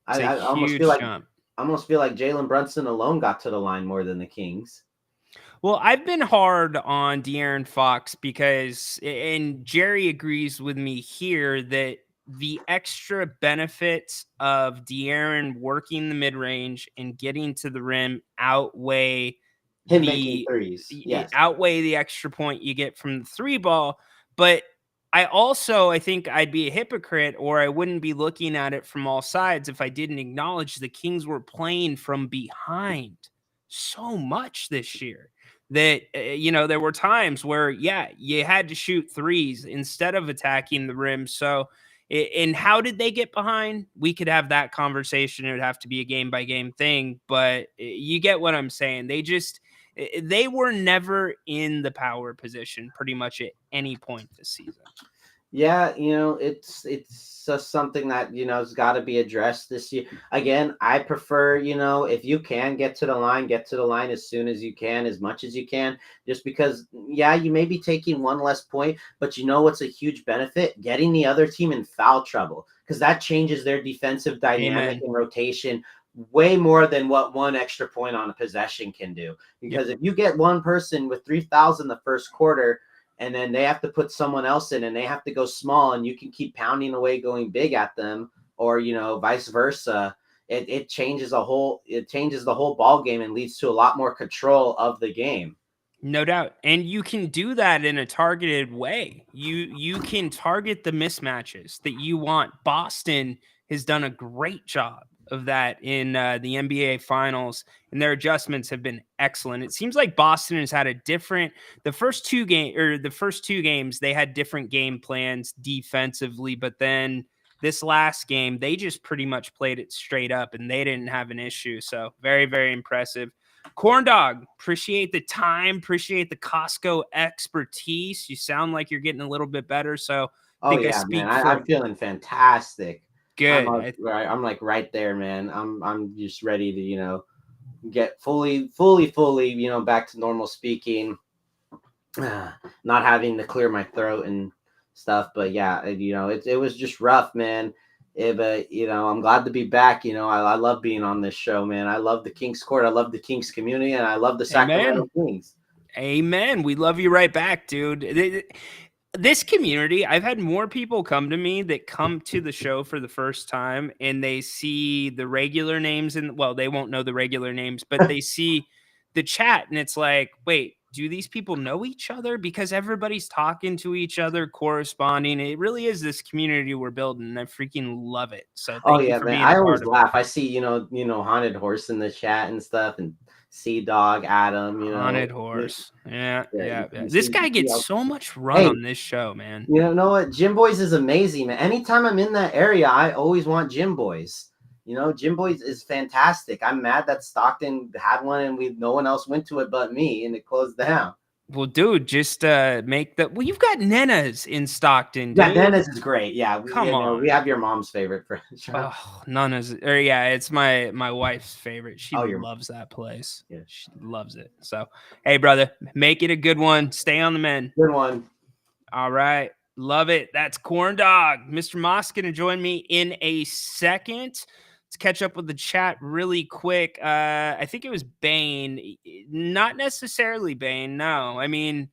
It's I a almost huge feel like jump. Jalen Brunson alone got to the line more than the Kings. Well, I've been hard on De'Aaron Fox because, and Jerry agrees with me here, that the extra benefits of De'Aaron working the mid-range and getting to the rim outweigh Him making threes. Yes. outweigh the extra point you get from the three ball. But I think I'd be a hypocrite, or I wouldn't be looking at it from all sides if I didn't acknowledge the Kings were playing from behind so much this year that, there were times where, you had to shoot threes instead of attacking the rim. So, and how did they get behind? We could have that conversation. It would have to be a game by game thing, but you get what I'm saying. They were never in the power position pretty much at any point this season. Yeah, it's just something that, has got to be addressed this year. Again, I prefer, if you can get to the line as soon as you can, as much as you can, just because, you may be taking one less point, but what's a huge benefit? Getting the other team in foul trouble, because that changes their defensive dynamic and rotation way more than what one extra point on a possession can do. Because if you get one person with 3,000 the first quarter, and then they have to put someone else in and they have to go small, and you can keep pounding away going big at them, or, vice versa. It changes the whole ball game and leads to a lot more control of the game. No doubt. And you can do that in a targeted way. You can target the mismatches that you want. Boston has done a great job of that in the NBA Finals, and their adjustments have been excellent. It seems like Boston has had the first two games, they had different game plans defensively, but then this last game, they just pretty much played it straight up, and they didn't have an issue. So very, very impressive. Corn Dog, appreciate the time, appreciate the Costco expertise. You sound like you're getting a little bit better. So I'm feeling fantastic. Good. I'm like right there, man. I'm just ready to, get fully, back to normal speaking, not having to clear my throat and stuff. But it was just rough, man. But I'm glad to be back. I love being on this show, man. I love the Kings Court. I love the Kings community, and I love the Sacramento Kings. Amen. We love you right back, dude. This community, I've had more people come to me that come to the show for the first time, and they see the regular names, and they won't know the regular names, but they see the chat, and it's like, wait, do these people know each other? Because everybody's talking to each other, corresponding. It really is this community we're building, and I freaking love it. So thank you for being I always laugh. I see, Haunted Horse in the chat and stuff, and Sea Dog, Adam, Haunted Horse. Yeah. This guy gets so much run on this show, man. You know what? Gym Boys is amazing, man. Anytime I'm in that area, I always want Gym Boys. Gym Boys is fantastic. I'm mad that Stockton had one and no one else went to it but me, and it closed down. Well, dude, just you've got Nena's in Stockton, dude. Yeah, Nena's is great. Yeah, come on. We have your mom's favorite for sure. Oh, Nena's, it's my wife's favorite. She loves that place. Yeah, she loves it. So, hey, brother, make it a good one. Stay on the men. Good one. All right, love it. That's Corn Dog. Mr. Moss going to join me in a second. Let's catch up with the chat really quick. I think it was Bane. Not necessarily Bane. No, I mean,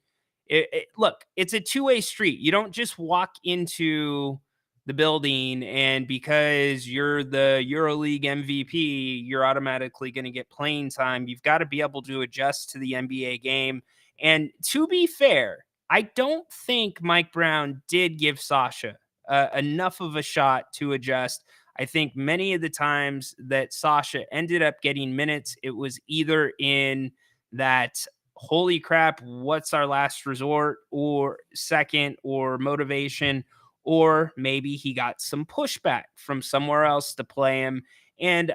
look, it's a two-way street. You don't just walk into the building and because you're the EuroLeague MVP, you're automatically going to get playing time. You've got to be able to adjust to the NBA game. And to be fair, I don't think Mike Brown did give Sasha enough of a shot to adjust. I think many of the times that Sasha ended up getting minutes, it was either in that holy crap, what's our last resort, or second, or motivation, or maybe he got some pushback from somewhere else to play him. And,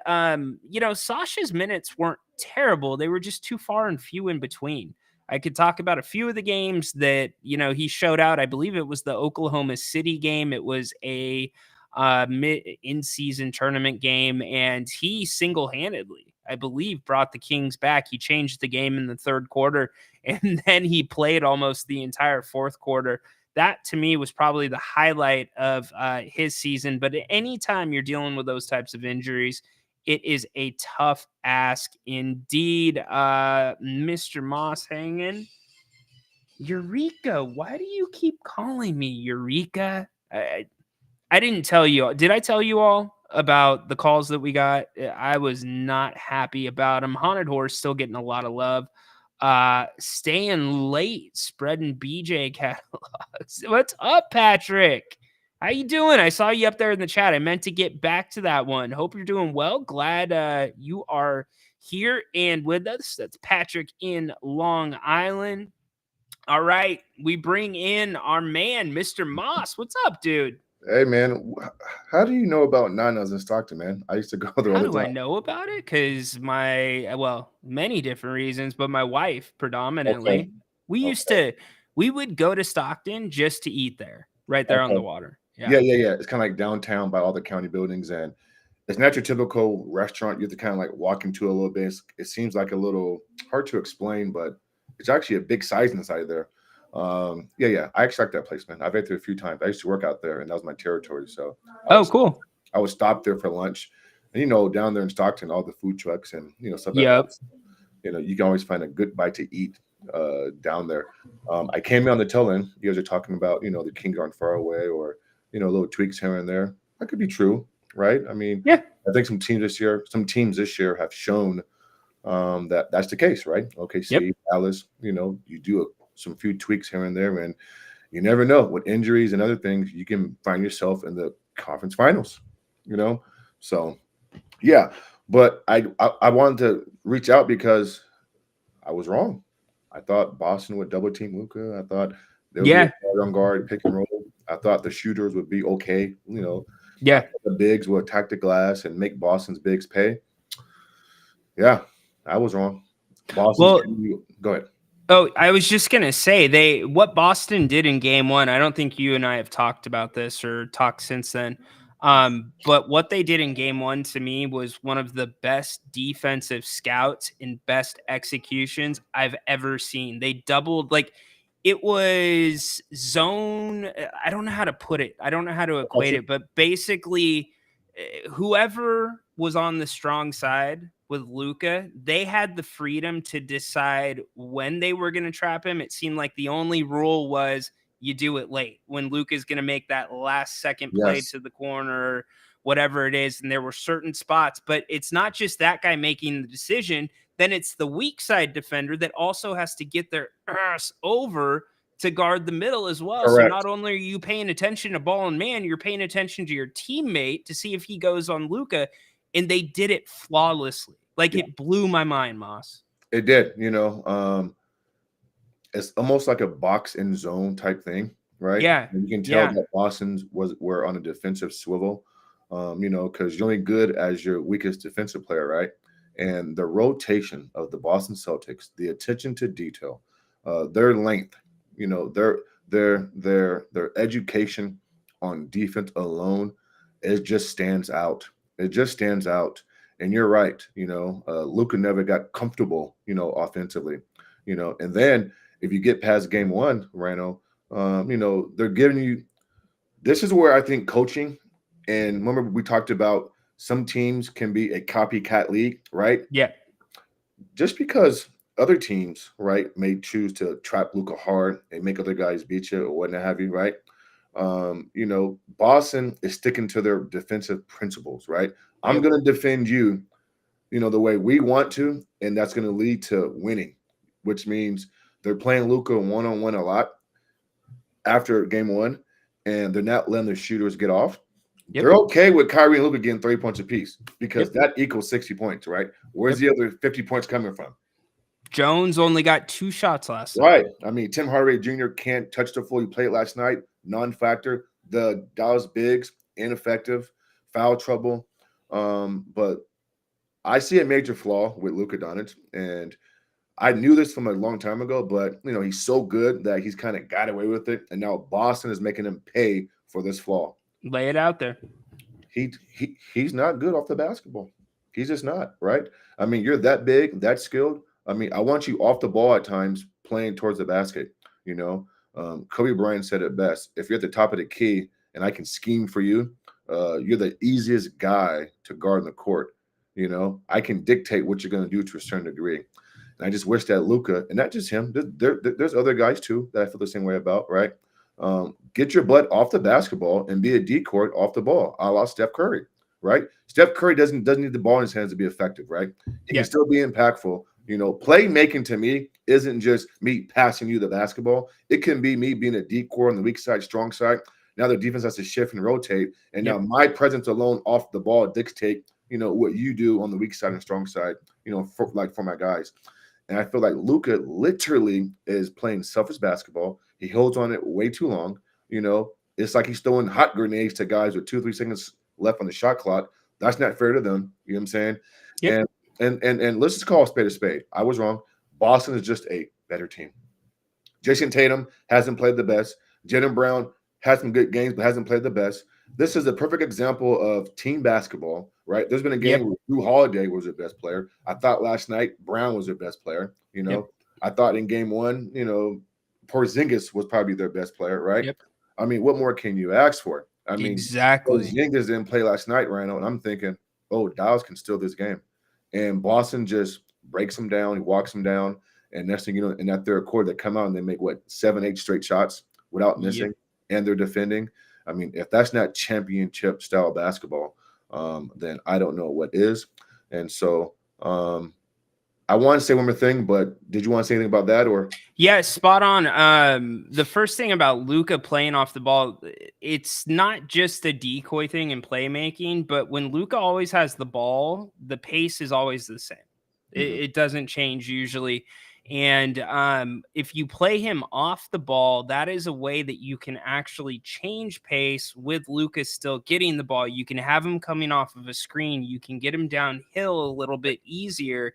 Sasha's minutes weren't terrible. They were just too far and few in between. I could talk about a few of the games that, he showed out. I believe it was the Oklahoma City game. It was a in-season tournament game, and he single-handedly, I believe, brought the Kings back. He changed the game in the third quarter, and then he played almost the entire fourth quarter. That, to me, was probably the highlight of his season. But at any time you're dealing with those types of injuries, it is a tough ask indeed. Mr. Moss hanging. Eureka, why do you keep calling me Eureka? I didn't tell you. Did I tell you all about the calls that we got? I was not happy about them. Haunted Horse still getting a lot of love. Staying late, spreading BJ catalogs. What's up, Patrick? How you doing? I saw you up there in the chat. I meant to get back to that one. Hope you're doing well. Glad you are here and with us. That's Patrick in Long Island. All right, we bring in our man, Mr. Moss. What's up, dude? Hey, man, how do you know about Nana's in Stockton, man? I used to go there all How the do I time. know about it? Because many different reasons, but my wife predominantly. Okay. We would go to Stockton just to eat there, right there on the Okay. water. Yeah. It's kind of like downtown by all the county buildings, and it's not your typical restaurant. You have to kind of like walk into a little bit. It seems like a little hard to explain, but it's actually a big size inside there. I actually like that place, man. I've ate there a few times. I used to work out there, and that was my territory. So Cool. I would stop there for lunch. And down there in Stockton, all the food trucks and stuff like Yep. that. You can always find a good bite to eat down there. I came in on the tail end. You guys are talking about, the Kings aren't far away, or little tweaks here and there. That could be true, right? I mean, Yeah. I think some teams this year have shown that that's the case, right? OKC, Dallas, you do some few tweaks here and there, and you never know, with injuries and other things, you can find yourself in the conference finals, So, yeah, but I wanted to reach out because I was wrong. I thought Boston would double team Luka. I thought they would be a guard on guard, pick and roll. I thought the shooters would be okay. Yeah. The bigs will attack the glass and make Boston's bigs pay. Yeah, I was wrong. Boston. Go ahead. Oh, I was just going to say what Boston did in game one. I don't think you and I have talked about this or talked since then. But what they did in game one to me was one of the best defensive scouts and best executions I've ever seen. They doubled, it was zone. I don't know how to put it. I don't know how to equate it, but basically whoever was on the strong side with Luka, they had the freedom to decide when they were going to trap him. It seemed like the only rule was you do it late when Luka's going to make that last second play to the corner, whatever it is. And there were certain spots, but it's not just that guy making the decision. Then it's the weak side defender that also has to get their ass over to guard the middle as well. Correct. So not only are you paying attention to ball and man, you're paying attention to your teammate to see if he goes on Luka. And they did it flawlessly. It blew my mind, Moss. It did, it's almost like a box and zone type thing, right? Yeah. And you can tell that Boston's were on a defensive swivel, because you're only good as your weakest defensive player, right? And the rotation of the Boston Celtics, the attention to detail, their length, their education on defense alone, it just stands out. It just stands out. And you're right. Luka never got comfortable, offensively, and then if you get past game one, Rano, they're giving you, this is where I think coaching, and remember we talked about some teams can be a copycat league, right? Yeah. Just because other teams, right, may choose to trap Luka hard and make other guys beat you or what have you, right? Boston is sticking to their defensive principles, right? I'm going to defend you, the way we want to, and that's going to lead to winning, which means they're playing Luka one-on-one a lot after game one, and they're not letting their shooters get off. Yep. They're okay with Kyrie and Luka getting 30 points apiece because that equals 60 points, right? Where's the other 50 points coming from? Jones only got 2 shots last night. Right. I mean, Tim Hardaway Jr. can't touch the floor. He played last night, non-factor. The Dallas bigs, ineffective, foul trouble. But I see a major flaw with Luka Doncic, and I knew this from a long time ago, but he's so good that he's kind of got away with it, and now Boston is making him pay for this flaw. Lay it out there. He's not good off the basketball. He's just not, right? I mean, you're that big, that skilled. I mean, I want you off the ball at times playing towards the basket. Kobe Bryant said it best. If you're at the top of the key and I can scheme for you, you're the easiest guy to guard in the court. I can dictate what you're going to do to a certain degree. And I just wish that Luka, and not just him, there's other guys too that I feel the same way about, right? Get your butt off the basketball and be a decoy off the ball, a la Steph Curry, right? Steph Curry doesn't need the ball in his hands to be effective, right? He can still be impactful. Playmaking to me isn't just me passing you the basketball. It can be me being a decoy on the weak side, strong side. Now the defense has to shift and rotate, and now my presence alone off the ball dictate, what you do on the weak side and strong side, for my guys. And I feel like Luka literally is playing selfish basketball. He holds on it way too long. It's like he's throwing hot grenades to guys with 2-3 seconds left on the shot clock. That's not fair to them. You know what I'm saying? Yep. And let's just call a spade a spade. I was wrong. Boston is just a better team. Jason Tatum hasn't played the best. Jaylen Brown had some good games, but hasn't played the best. This is a perfect example of team basketball, right? There's been a game where Drew Holiday was their best player. I thought last night Brown was their best player. I thought in game one, Porzingis was probably their best player, right? Yep. I mean, what more can you ask for? I mean, exactly. Porzingis didn't play last night, Rhino, and I'm thinking, oh, Dallas can steal this game. And Boston just breaks them down. He walks them down. And next thing you know, in that third quarter, they come out and they make, 7-8 straight shots without missing, and they're defending. I mean, if that's not championship-style basketball, then I don't know what is. And so I want to say one more thing, but did you want to say anything about that? Or yeah, spot on. The first thing about Luka playing off the ball, it's not just a decoy thing in playmaking, but when Luka always has the ball, the pace is always the same. It doesn't change usually. And if you play him off the ball, that is a way that you can actually change pace with Luka still getting the ball. You can have him coming off of a screen. You can get him downhill a little bit easier.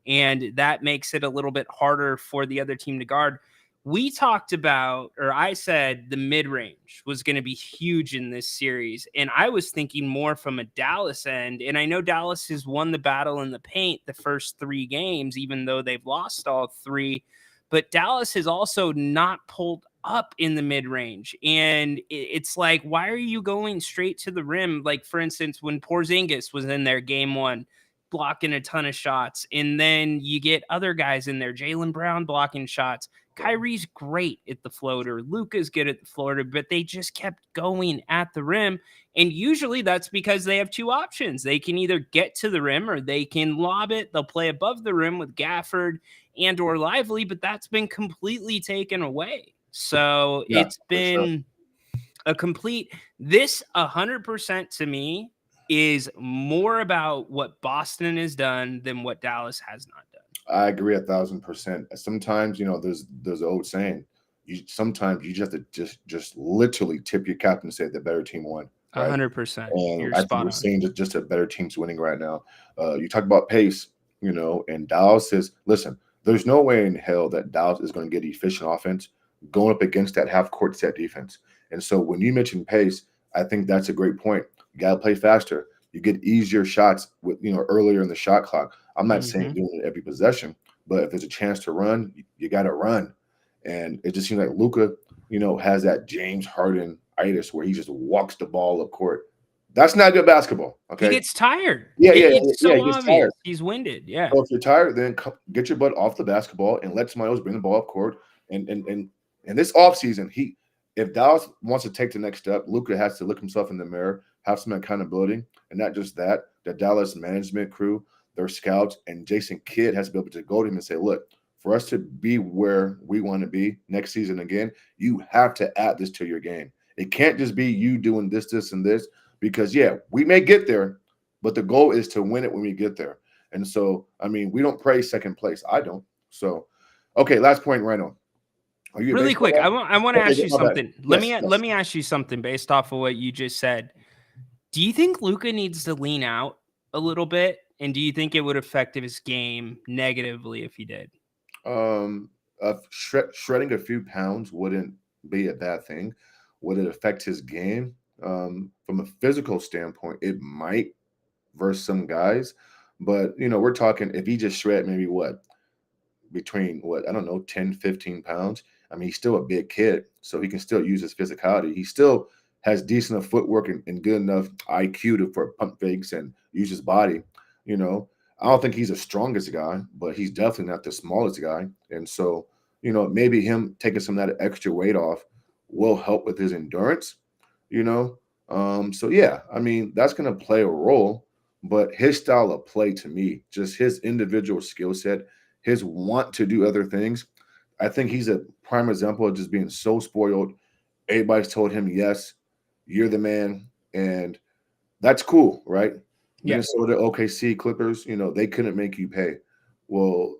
And that makes it a little bit harder for the other team to guard. We talked about, or I said the mid-range was going to be huge in this series. And I was thinking more from a Dallas end. And I know Dallas has won the battle in the paint the first 3 games, even though they've lost all 3. But Dallas has also not pulled up in the mid-range. And it's like, why are you going straight to the rim? Like, for instance, when Porzingis was in there game 1, blocking a ton of shots. And then you get other guys in there, Jaylen Brown blocking shots. Kyrie's great at the floater. Luka's good at the floater, but they just kept going at the rim. And usually that's because they have 2 options. They can either get to the rim or they can lob it. They'll play above the rim with Gafford and or Lively, but that's been completely taken away. So it's been a complete, this 100% to me is more about what Boston has done than what Dallas has not done. I agree 1,000%. Sometimes, there's an old saying, sometimes you just have to just literally tip your cap and say the better team won. Right? 100%. And You're I spot think we're on. seeing just a better team's winning right now. You talk about pace, and Dallas says, listen, there's no way in hell that Dallas is going to get efficient offense going up against that half-court set defense. And so when you mention pace, I think that's a great point. You got to play faster. You get easier shots with earlier in the shot clock. I'm not saying doing it every possession, but if there's a chance to run, you got to run. And it just seems like Luka, has that James Harden-itis where he just walks the ball up court. That's not good basketball. Okay, He gets tired. Yeah, It's so he gets obvious. tired. He's winded. Yeah. So if you're tired, then get your butt off the basketball and let somebody else bring the ball up court. And this offseason, if Dallas wants to take the next step, Luka has to look himself in the mirror, have some accountability, and not just that, the Dallas management crew, their scouts, and Jason Kidd has to be able to go to him and say, look, for us to be where we want to be next season again, you have to add this to your game. It can't just be you doing this, this, and this, because, we may get there, but the goal is to win it when we get there. And so, we don't praise second place. I don't. So, okay, last point, Rhino. Really quick, I want to ask you something. Let Yes. me ask you something based off of what you just said. Do you think Luka needs to lean out a little bit? And do you think it would affect his game negatively if he did? Shredding a few pounds wouldn't be a bad thing. Would it affect his game? From a physical standpoint, it might versus some guys, but we're talking if he just shred maybe between I don't know, 10, 15 pounds. I mean, he's still a big kid, so he can still use his physicality. He still has decent enough footwork and good enough IQ for pump fakes and use his body. I don't think he's the strongest guy, but he's definitely not the smallest guy. And so, maybe him taking some of that extra weight off will help with his endurance, So yeah, I mean, that's going to play a role, but his style of play to me, just his individual skill set, his want to do other things. I think he's a prime example of just being so spoiled. Everybody's told him, yes, you're the man. And that's cool, right? Yeah. Minnesota, OKC, Clippers, they couldn't make you pay. Well,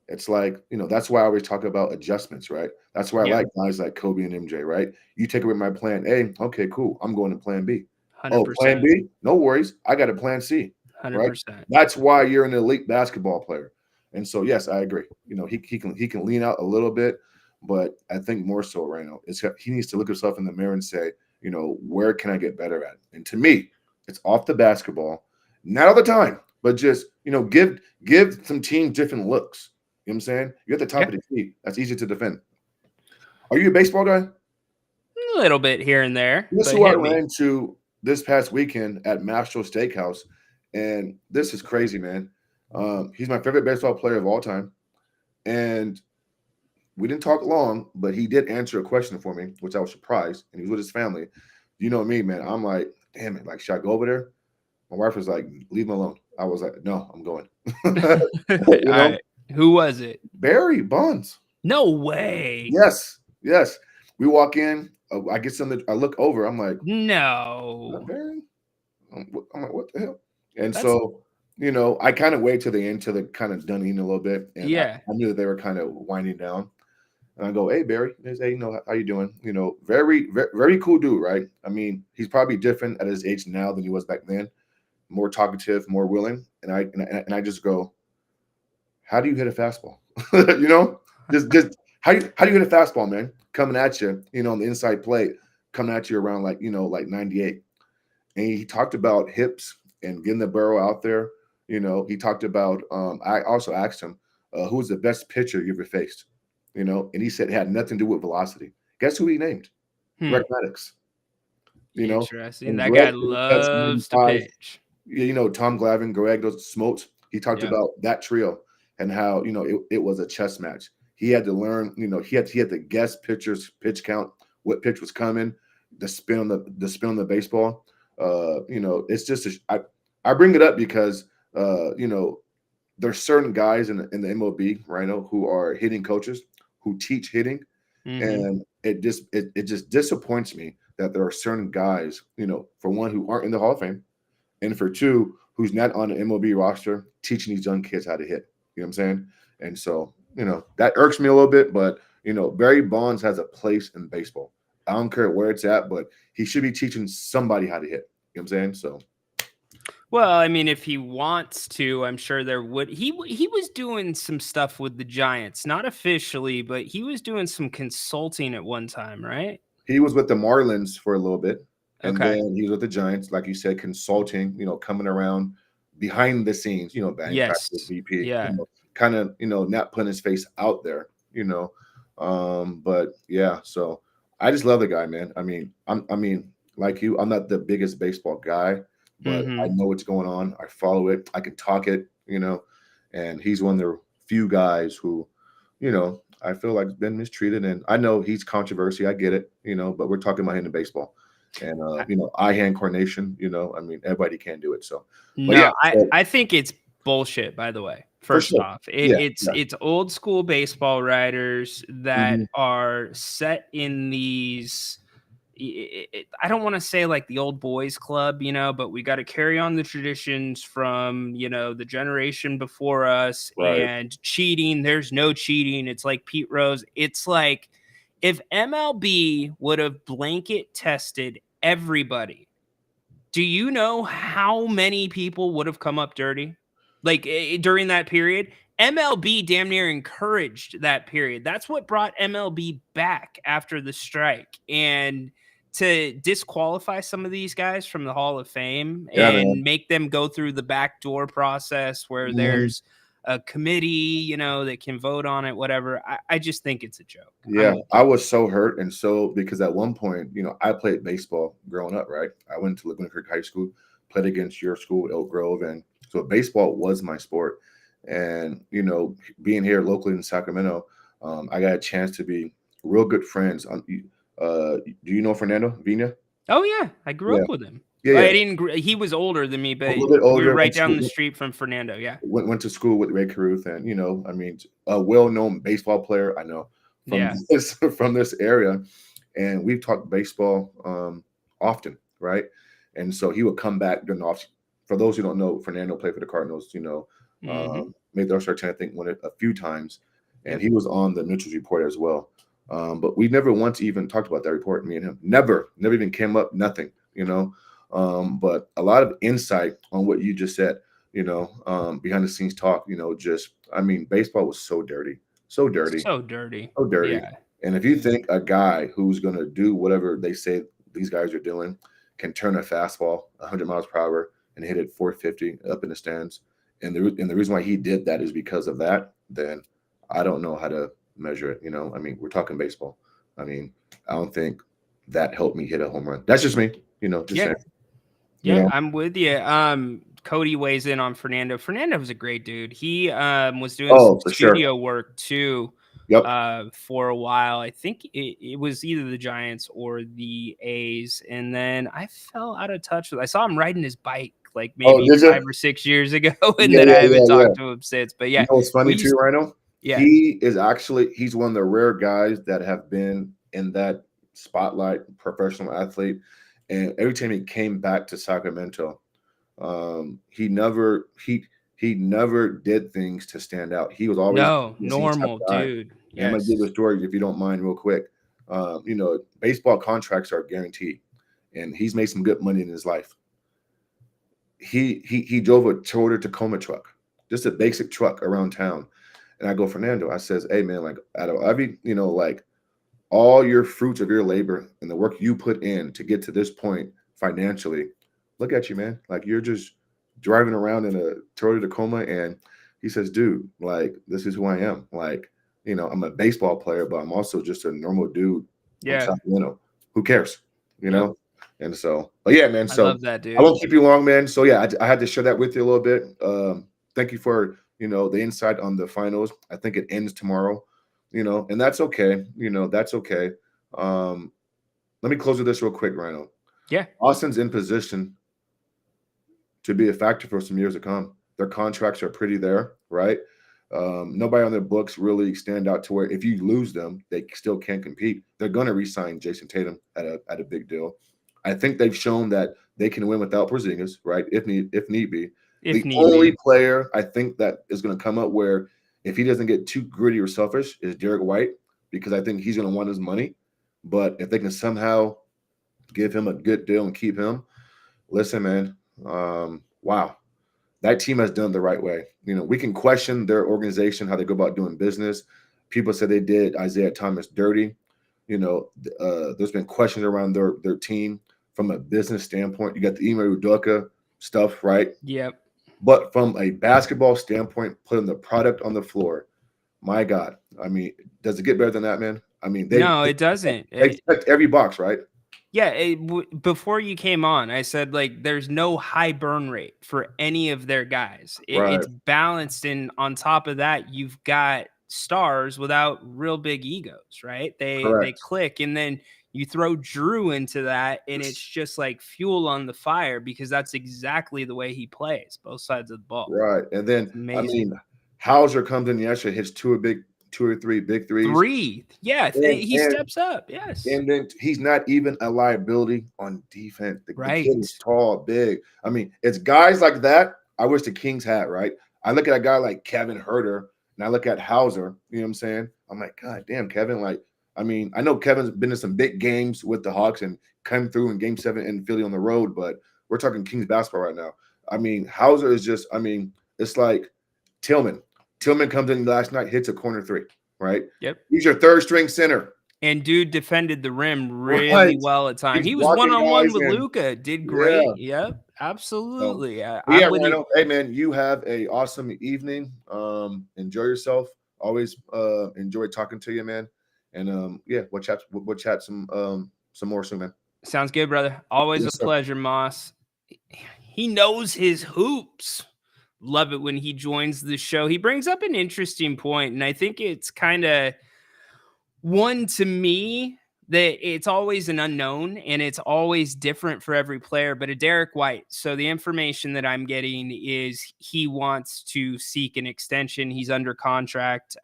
it's like, that's why I always talk about adjustments, right? That's why I like guys like Kobe and MJ, right? You take away my plan A, okay, cool. I'm going to plan B. 100%. Oh, plan B? No worries. I got a plan C. 100%. Right? That's why you're an elite basketball player. And so, yes, I agree. He can lean out a little bit, but I think more so right now he needs to look himself in the mirror and say, where can I get better at? And to me, it's off the basketball, not all the time, but just give some teams different looks. You know what I'm saying? You're at the top of the key. That's easy to defend. Are you a baseball guy? A little bit here and there. This is who I ran into this past weekend at Mastro Steakhouse, and this is crazy, man. He's my favorite baseball player of all time, and we didn't talk long, but he did answer a question for me, which I was surprised, and he was with his family. You know me, man. I'm like, damn it, like, should I go over there? My wife was like, leave him alone. I was like, no, I'm going. Right. Who was it? Barry Bonds. No way. Yes. We walk in. I get something. I look over. I'm like, no. Barry? I'm like, what the hell? And so, I kind of wait till the end till they're kind of done eating a little bit. And I knew that they were kind of winding down. And I go, hey, Barry. They say, how you doing? Very, very, very cool dude, right? I mean, he's probably different at his age now than he was back then. More talkative, more willing. And I just go, how do you hit a fastball? Just how do you hit a fastball, man? Coming at you, on the inside plate, coming at you around like 98. And he talked about hips and getting the barrel out there. He talked about, I also asked him, who was the best pitcher you ever faced? And he said it had nothing to do with velocity. Guess who he named? Greg Maddux. Interesting. That guy loves to pitch. Tom Glavine, Greg, those smokes. He talked about that trio and how, it was a chess match. He had to learn, he had to guess pitchers' pitch count, what pitch was coming, the spin on the baseball. It's just I bring it up because there's certain guys in the MLB right now who are hitting coaches who teach hitting, and it just disappoints me that there are certain guys, for one, who aren't in the Hall of Fame, and for two, who's not on the MLB roster teaching these young kids how to hit. You know what I'm saying? And so, that irks me a little bit, but, Barry Bonds has a place in baseball. I don't care where it's at, but he should be teaching somebody how to hit. You know what I'm saying? So. Well, I mean, if he wants to, I'm sure there would. He was doing some stuff with the Giants, not officially, but he was doing some consulting at one time, right? He was with the Marlins for a little bit. And then he was with the Giants, like you said, consulting, coming around behind the scenes, batting practice, VP, kind of, not putting his face out there, but yeah, so I just love the guy, man. I mean, like you, I'm not the biggest baseball guy, but I know what's going on. I follow it. I can talk it, and he's one of the few guys who, I feel like has been mistreated. And I know he's controversy. I get it, but we're talking about him in baseball. And, eye-hand coordination, everybody can do it. So, I think it's bullshit, by the way. First off, it's old school baseball writers that are set in these. I don't want to say like the old boys club, but we got to carry on the traditions from, the generation before us, and cheating. There's no cheating. It's like Pete Rose. It's like if MLB would have blanket tested everybody, do you know how many people would have come up dirty? Like during that period, MLB damn near encouraged that period. That's what brought MLB back after the strike. And to disqualify some of these guys from the Hall of Fame and make them go through the backdoor process where there's a committee, you know, that can vote on it, whatever. I just think it's a joke. Yeah, I was so hurt. And so, because at one point, you know, I played baseball growing up, right? I went to Laguna Creek High School, played against your school, Elk Grove. And so baseball was my sport. And, you know, being here locally in Sacramento, I got a chance to be real good friends. Do you know Fernando Vina? Oh, yeah. I grew up with him. Yeah, I didn't. He was older than me, but a bit older, we were right down the street from Fernando. Yeah, went to school with Ray Caruth, and you know, I mean, a well-known baseball player. I know from this area, and we've talked baseball often, right? And so he would come back during the off. For those who don't know, Fernando played for the Cardinals. You know, made the All-Star 10, I think, won it a few times, and he was on the Mitchell's report as well. But we never once even talked about that report. Me and him never even came up. Nothing, you know. But a lot of insight on what you just said, you know, behind the scenes talk, you know, just, I mean, baseball was so dirty. Yeah. And if you think a guy who's going to do whatever they say these guys are doing can turn a fastball 100 miles per hour and hit it 450 up in the stands, and the reason why he did that is because of that, then I don't know how to measure it. You know, I mean, we're talking baseball. I mean, I don't think that helped me hit a home run. That's just me, you know, just saying. Yeah, I'm with you. Cody weighs in on Fernando. Fernando was a great dude. He was doing some studio work too for a while. I think it was either the Giants or the A's. And then I fell out of touch with. I saw him riding his bike like maybe 5 or 6 years ago, and then I haven't talked to him since. But yeah, you know what's funny too, Rhino? Yeah, he's one of the rare guys that have been in that spotlight, professional athlete. And every time he came back to Sacramento, he never did things to stand out. He was always normal dude. Yes. I'm gonna give a story if you don't mind, real quick. You know, baseball contracts are guaranteed, and he's made some good money in his life. He drove a Toyota Tacoma truck, just a basic truck around town, and I go, Fernando, I says, hey man, like out of every, you know, like all your fruits of your labor and the work you put in to get to this point financially, look at you, man. Like you're just driving around in a Toyota Tacoma. And he says, dude, like, this is who I am. Like, you know, I'm a baseball player, but I'm also just a normal dude. Yeah. You know, who cares, you know? And so, but yeah, man. So I love that, dude. I won't keep you long, man. So yeah, I had to share that with you a little bit. Thank you for, you know, the insight on the finals. I think it ends tomorrow. You know, and that's okay. You know, that's okay. Let me close with this real quick, Rhino. Yeah. Austin's in position to be a factor for some years to come. Their contracts are pretty there, right? Nobody on their books really stand out to where if you lose them, they still can't compete. They're going to re-sign Jason Tatum at a big deal. I think they've shown that they can win without Porzingis, right? If need be. The only player I think that is going to come up where if he doesn't get too gritty or selfish is Derek White, because I think he's going to want his money. But if they can somehow give him a good deal and keep him, listen, man, wow, that team has done the right way. You know, we can question their organization, how they go about doing business. People said they did Isaiah Thomas dirty. You know, there's been questions around their team from a business standpoint. You got the Ime Udoka stuff, right? Yep. But from a basketball standpoint, putting the product on the floor, my God, I mean, does it get better than that, man? I mean, it doesn't. They checked every box, right? Yeah. Before you came on, I said, like, there's no high burn rate for any of their guys. It's balanced. And on top of that, you've got stars without real big egos, right? They click. And then you throw Drew into that, and it's just like fuel on the fire because that's exactly the way he plays, both sides of the ball. Right. And then, I mean, Hauser comes in yesterday, hits two or three big threes. Yeah. He steps up. Yes. And then he's not even a liability on defense. The kid is tall, big. I mean, it's guys like that I wish the Kings had, right? I look at a guy like Kevin Huerter, and I look at Hauser, you know what I'm saying? I'm like, God damn, Kevin, like, I mean, I know Kevin's been in some big games with the Hawks and come through in Game 7 in Philly on the road, but we're talking Kings basketball right now. I mean, Hauser is just, I mean, it's like Tillman. Tillman comes in last night, hits a corner three, right? Yep. He's your third string center. And dude defended the rim really Right. well at times. He's He was blocking one-on-one guys with and- Luka. Did great. Yeah. Yep. Absolutely. Yeah, I'm with you. Rhino. Hey man, you have a awesome evening. Enjoy yourself. Always enjoy talking to you, man. And yeah, we'll chat some more soon, man. Sounds good, brother. Always Yes, a sir. pleasure, Moss. He knows his hoops. Love it when he joins the show. He brings up an interesting point, and I think it's kind of one to me that it's always an unknown and it's always different for every player, but a Derek White. So the information that I'm getting is he wants to seek an extension. He's under contract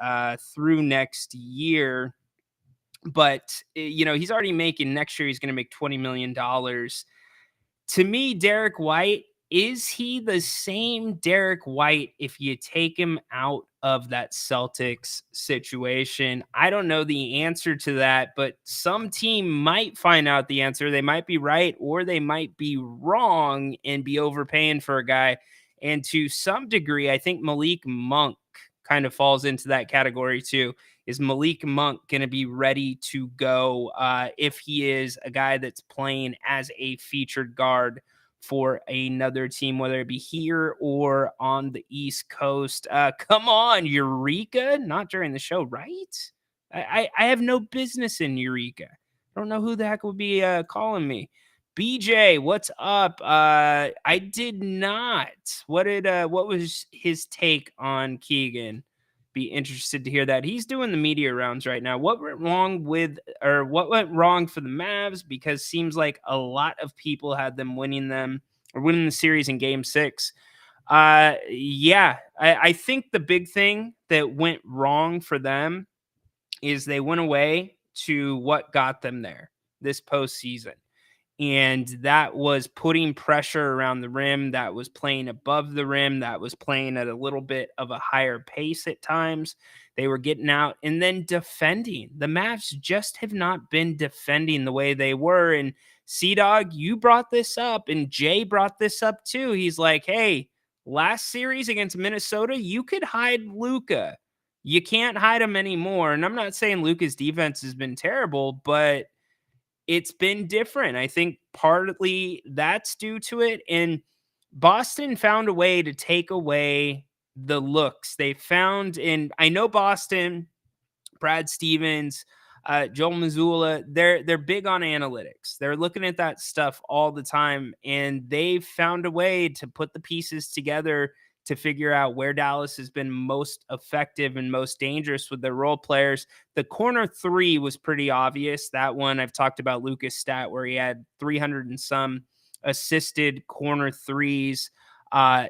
through next year, but he's already making next year. He's going to make $20 million. To me, Derek White, is he the same Derek White if you take him out of that Celtics situation? I don't know the answer to that, but some team might find out the answer. They might be right or they might be wrong and be overpaying for a guy. And to some degree, I think Malik Monk kind of falls into that category too. Is Malik Monk going to be ready to go if he is a guy that's playing as a featured guard for another team, whether it be here or on the East Coast? Come on, Eureka. Not during the show, right? I have no business in Eureka. I don't know who the heck would be calling me. BJ, what's up? I did not. What was his take on Keegan? Be interested to hear that. He's doing the media rounds right now. What went wrong for the Mavs? Because seems like a lot of people had them winning the series in Game 6. I think the big thing that went wrong for them is they went away to what got them there this postseason. And that was putting pressure around the rim. That was playing above the rim. That was playing at a little bit of a higher pace at times. They were getting out and then defending. The Mavs just have not been defending the way they were. And C-Dog, you brought this up, and Jay brought this up too. He's like, hey, last series against Minnesota, you could hide Luka. You can't hide him anymore. And I'm not saying Luka's defense has been terrible, but it's been different. I think partly that's due to it. And Boston found a way to take away the looks. They found, and I know Boston, Brad Stevens, Joel Mazzulla, they're big on analytics. They're looking at that stuff all the time, and they found a way to put the pieces together to figure out where Dallas has been most effective and most dangerous with their role players. The corner three was pretty obvious. That one, I've talked about Luka's stat where he had 300 and some assisted corner threes.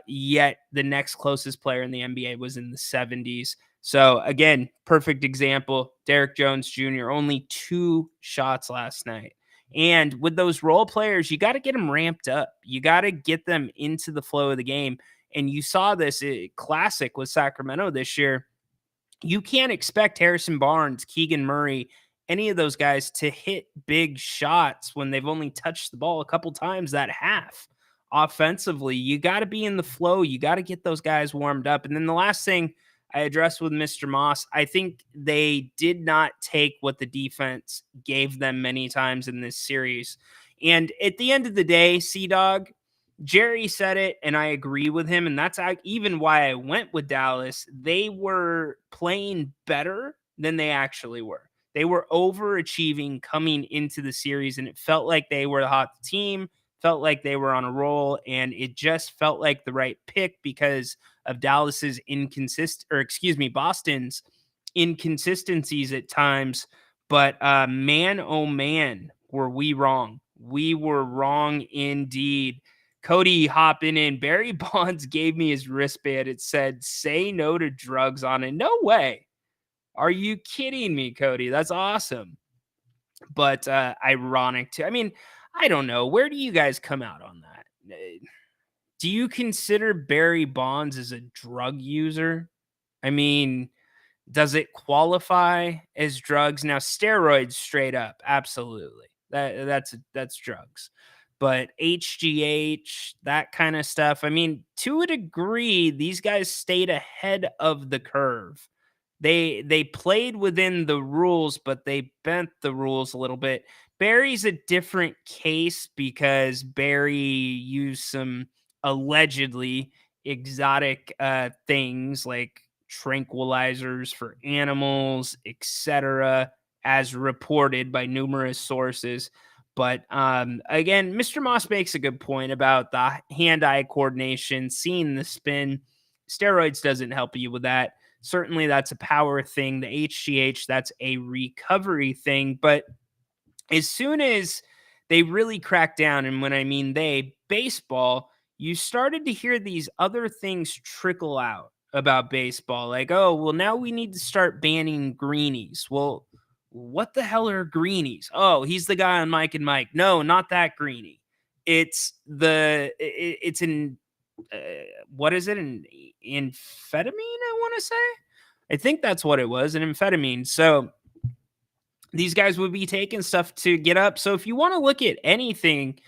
Yet the next closest player in the NBA was in the 70s. So again, perfect example. Derek Jones Jr., only 2 shots last night. And with those role players, you got to get them ramped up. You got to get them into the flow of the game. And you saw this classic with Sacramento this year. You can't expect Harrison Barnes, Keegan Murray, any of those guys to hit big shots when they've only touched the ball a couple times that half. Offensively, you got to be in the flow. You got to get those guys warmed up. And then the last thing I addressed with Mr. Moss, I think they did not take what the defense gave them many times in this series. And at the end of the day, C-Dog, Jerry said it, and I agree with him, and that's even why I went with Dallas. They were playing better than they actually were. They were overachieving coming into the series, and it felt like they were the hot team, felt like they were on a roll, and it just felt like the right pick because of Boston's inconsistencies at times. But man, oh man, were we wrong. We were wrong indeed. Cody hopping in. Barry Bonds gave me his wristband. It said, say no to drugs on it. No way. Are you kidding me, Cody? That's awesome. But ironic too. I mean, I don't know. Where do you guys come out on that? Do you consider Barry Bonds as a drug user? I mean, does it qualify as drugs? Now, steroids straight up. Absolutely. That's drugs. but HGH, that kind of stuff. I mean, to a degree, these guys stayed ahead of the curve. They played within the rules, but they bent the rules a little bit. Barry's a different case because Barry used some allegedly exotic things like tranquilizers for animals, etc., as reported by numerous sources. But again, Mr. Moss makes a good point about the hand-eye coordination, seeing the spin. Steroids doesn't help you with that. Certainly, that's a power thing. The HGH, that's a recovery thing. But as soon as they really cracked down, and when I mean they, baseball, you started to hear these other things trickle out about baseball. Like, oh, well, now we need to start banning greenies. Well, what the hell are greenies? Oh, he's the guy on Mike and Mike. No, not that greenie. It's it's an what is it? An amphetamine, I want to say. I think that's what it was, an amphetamine. So these guys would be taking stuff to get up. So if you want to look at anything,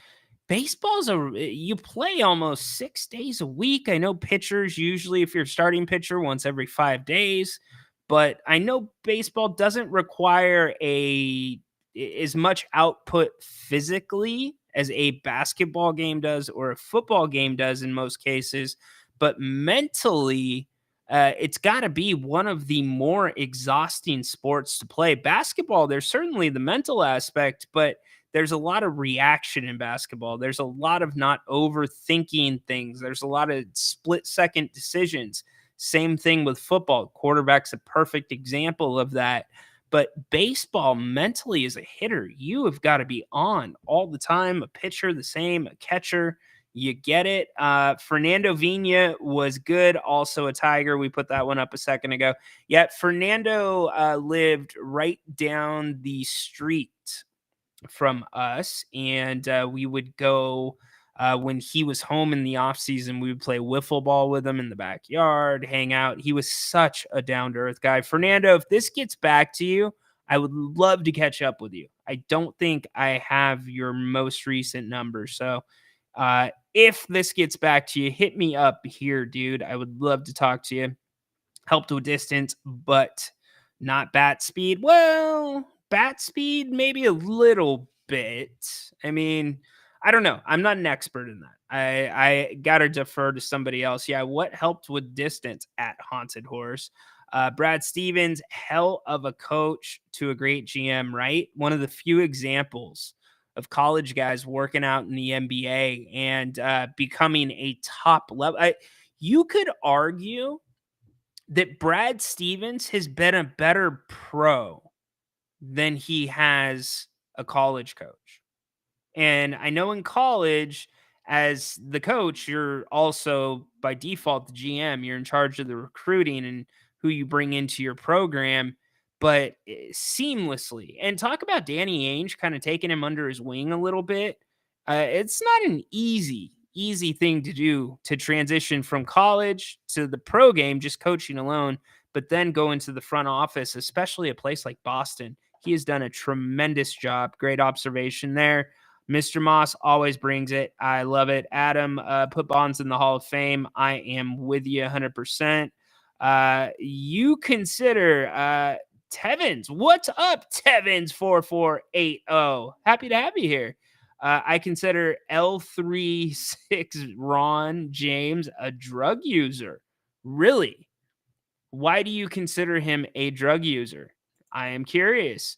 baseball's you play almost 6 days a week. I know pitchers usually, if you're starting pitcher, once every 5 days, but I know baseball doesn't require as much output physically as a basketball game does or a football game does in most cases, but mentally, it's got to be one of the more exhausting sports to play. Basketball, there's certainly the mental aspect, but there's a lot of reaction in basketball. There's a lot of not overthinking things. There's a lot of split-second decisions. Same thing with football. Quarterback's a perfect example of that. But baseball, mentally, as a hitter, you have got to be on all the time. A pitcher, the same. A catcher, you get it. Fernando Vina was good. Also a Tiger. We put that one up a second ago. Yet Fernando lived right down the street from us, and we would go when he was home in the off season. We would play wiffle ball with him in the backyard, hang out. He was such a down-to-earth guy. Fernando, if this gets back to you, I would love to catch up with you. I don't think I have your most recent number, so if this gets back to you, hit me up here, dude. I would love to talk to you. Help to a distance, but not bat speed. Well, bat speed, maybe a little bit. I mean, I don't know. I'm not an expert in that. I gotta defer to somebody else. Yeah, what helped with distance at Haunted Horse? Brad Stevens, hell of a coach to a great GM, right? One of the few examples of college guys working out in the NBA and becoming a top level. You could argue that Brad Stevens has been a better pro than he has a college coach. And I know in college, as the coach, you're also by default the GM. You're in charge of the recruiting and who you bring into your program, but seamlessly. And talk about Danny Ainge kind of taking him under his wing a little bit. It's not an easy thing to do, to transition from college to the pro game, just coaching alone, but then go into the front office, especially a place like Boston. He has done a tremendous job. Great observation there. Mr. Moss always brings it. I love it. Adam, put Bonds in the Hall of Fame. I am with you 100%. You consider Tevins. What's up, Tevins 4480? Happy to have you here. I consider L36 Ron James a drug user. Really? Why do you consider him a drug user? I am curious.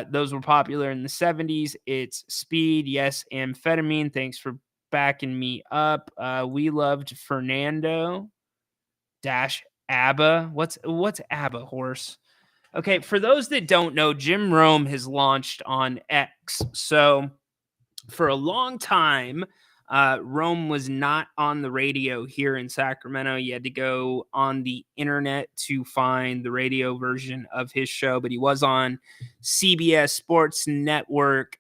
Those were popular in the 70s. It's speed. Yes, amphetamine. Thanks for backing me up. We loved Fernando dash ABBA. What's ABBA, horse? Okay, for those that don't know, Jim Rome has launched on X. So for a long time, Rome was not on the radio here in Sacramento. You had to go on the internet to find the radio version of his show, but he was on CBS Sports Network.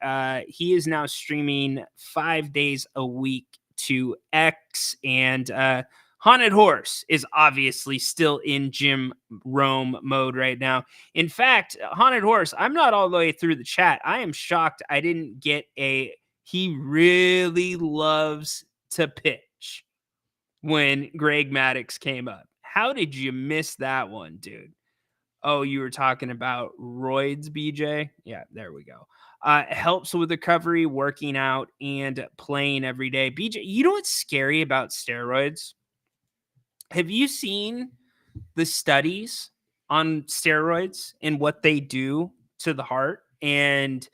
He is now streaming 5 days a week to X, and Haunted Horse is obviously still in Jim Rome mode right now. In fact, Haunted Horse, I'm not all the way through the chat. I am shocked I didn't get a He really loves to pitch when Greg Maddux came up. How did you miss that one, dude? Oh, you were talking about roids, BJ? Yeah, there we go. Helps with recovery, working out, and playing every day. BJ, you know what's scary about steroids? Have you seen the studies on steroids and what they do to the heart and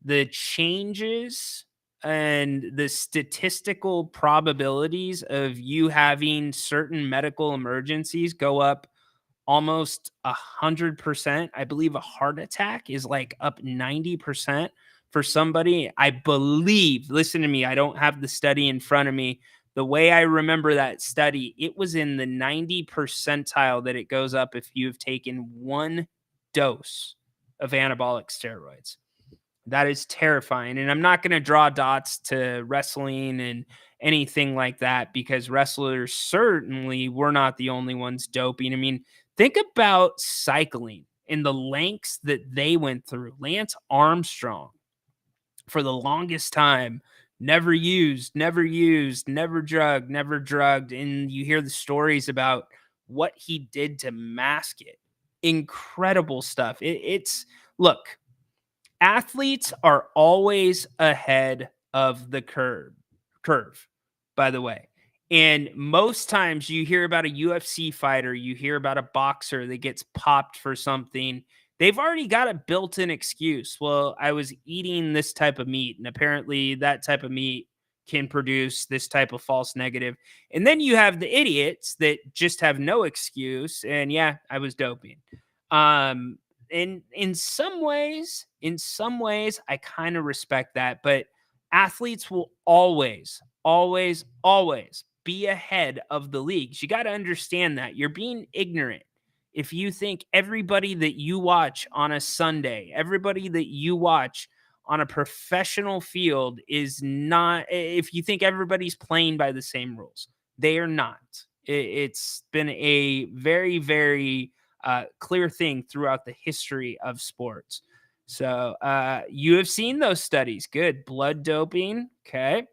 the changes and the statistical probabilities of you having certain medical emergencies go up almost 100%? I believe a heart attack is like up 90% for somebody. I believe, listen to me, I don't have the study in front of me. The way I remember that study, it was in the 90 percentile that it goes up if you've taken one dose of anabolic steroids. That is terrifying. And I'm not going to draw dots to wrestling and anything like that, because wrestlers certainly were not the only ones doping. I mean, think about cycling and the lengths that they went through. Lance Armstrong, for the longest time, never used, never drugged. And you hear the stories about what he did to mask it. Incredible stuff. It's look, athletes are always ahead of the curve, by the way. And most times you hear about a UFC fighter, you hear about a boxer that gets popped for something. They've already got a built-in excuse. Well, I was eating this type of meat, and apparently that type of meat can produce this type of false negative. And then you have the idiots that just have no excuse. And yeah, I was doping. And in some ways, I kind of respect that. But athletes will always be ahead of the leagues. You got to understand that. You're being ignorant if you think everybody that you watch on a Sunday, everybody that you watch on a professional field is not, if you think everybody's playing by the same rules. They are not. It's been a very, very clear thing throughout the history of sports. So you have seen those studies. Good. Blood doping. Okay.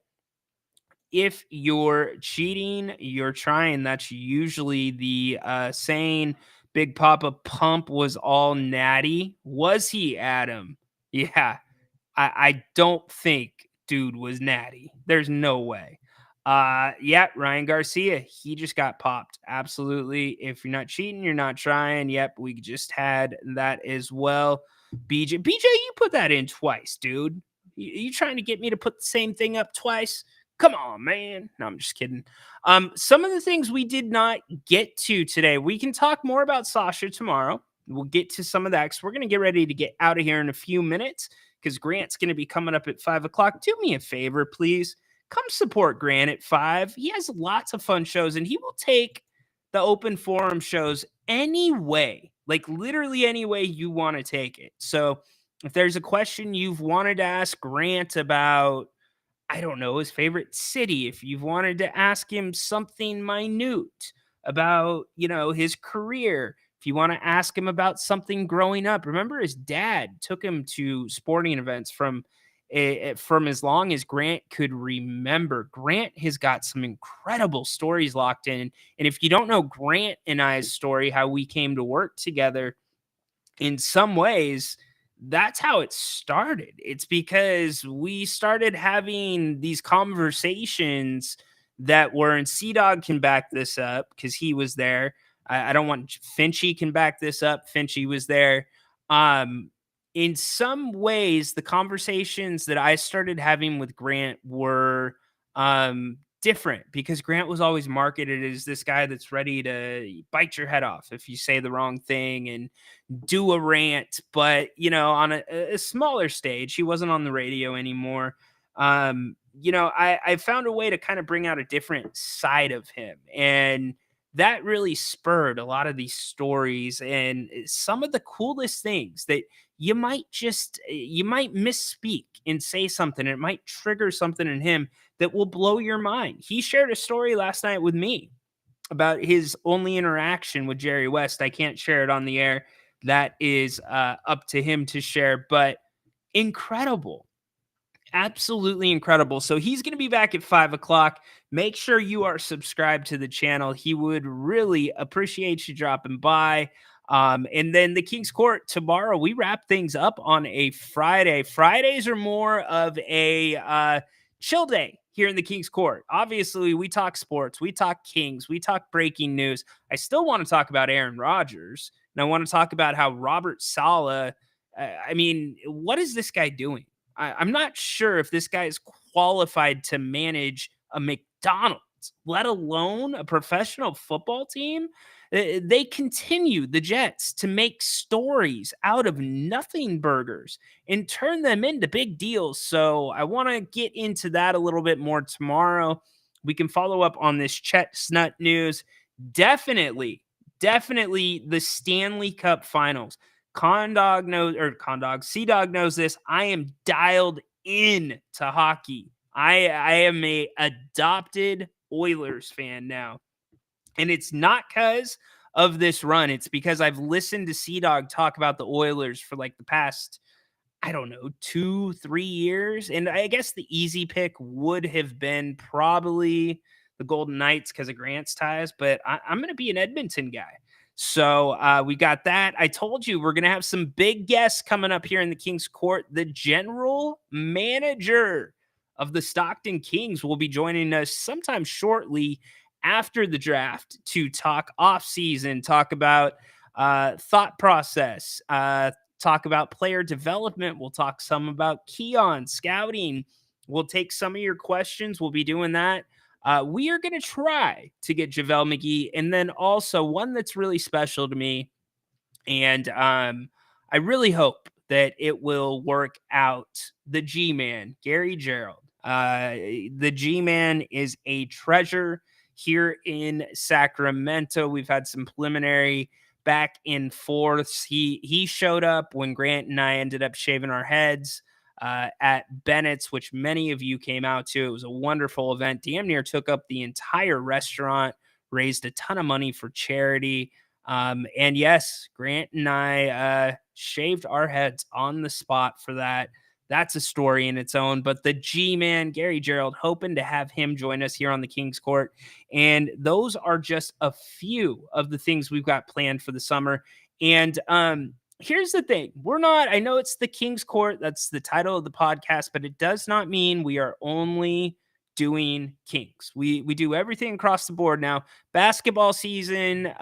If you're cheating, you're trying. That's usually the saying. Big Papa Pump was all natty. Was he, Adam? Yeah. I don't think dude was natty. There's no way. Yeah, Ryan Garcia, he just got popped. Absolutely. If you're not cheating, you're not trying. Yep, we just had that as well. BJ, you put that in twice, dude. You trying to get me to put the same thing up twice? Come on, man. No, I'm just kidding. Some of the things we did not get to today, we can talk more about Sasha tomorrow. We'll get to some of that because we're going to get ready to get out of here in a few minutes because Grant's going to be coming up at 5 o'clock. Do me a favor, please. Come support Grant at 5. He has lots of fun shows, and he will take the open forum shows any way, like literally any way you want to take it. So if there's a question you've wanted to ask Grant about, I don't know, his favorite city, if you've wanted to ask him something minute about, his career, if you want to ask him about something growing up. Remember, his dad took him to sporting events from as long as Grant could remember. Grant has got some incredible stories locked in. And if you don't know Grant and I's story, how we came to work together, in some ways, that's how it started. It's because we started having these conversations that were, and C-Dog can back this up because he was there. I don't want Finchy can back this up. Finchy was there. In some ways, the conversations that I started having with Grant were different because Grant was always marketed as this guy that's ready to bite your head off if you say the wrong thing and do a rant. But, on a smaller stage, he wasn't on the radio anymore. I found a way to kind of bring out a different side of him. And that really spurred a lot of these stories and some of the coolest things that you might misspeak and say something. And it might trigger something in him that will blow your mind. He shared a story last night with me about his only interaction with Jerry West. I can't share it on the air. That is up to him to share, but incredible. Absolutely incredible. So he's going to be back at 5 o'clock. Make sure you are subscribed to the channel. He would really appreciate you dropping by. And then the King's Court tomorrow, we wrap things up on a Friday. Fridays are more of a chill day here in the King's Court. Obviously, we talk sports, we talk Kings, we talk breaking news. I still want to talk about Aaron Rodgers, and I want to talk about how Robert Saleh, I mean, what is this guy doing? I'm not sure if this guy is qualified to manage a McDonald's, let alone a professional football team. They continue, the Jets, to make stories out of nothing burgers and turn them into big deals. So I want to get into that a little bit more tomorrow. We can follow up on this chestnut news. Definitely the Stanley Cup Finals. Condog knows, or Condog, C-Dog knows this. I am dialed in to hockey. I am a adopted Oilers fan now. And it's not because of this run. It's because I've listened to C-Dog talk about the Oilers for like the past, I don't know, 2-3 years. And I guess the easy pick would have been probably the Golden Knights because of Grant's ties, but I'm going to be an Edmonton guy. So we got that. I told you we're going to have some big guests coming up here in the King's Court. The general manager of the Stockton Kings will be joining us sometime shortly after the draft to talk off-season, talk about thought process, talk about player development. We'll talk some about Keon scouting. We'll take some of your questions. We'll be doing that. We are going to try to get JaVale McGee, and then also one that's really special to me, and I really hope that it will work out. The G-Man, Gary Gerould. The G-Man is a treasure here in Sacramento. We've had some preliminary back and forths. He showed up when Grant and I ended up shaving our heads at Bennett's, which many of you came out to. It was a wonderful event. Damn near took up the entire restaurant, raised a ton of money for charity. And yes, Grant and I shaved our heads on the spot for that. That's a story in its own. But the G-Man, Gary Gerould, hoping to have him join us here on the King's Court. And those are just a few of the things we've got planned for the summer. And here's the thing. I know it's the King's Court. That's the title of the podcast, but it does not mean we are only doing Kings. We do everything across the board now. Basketball season,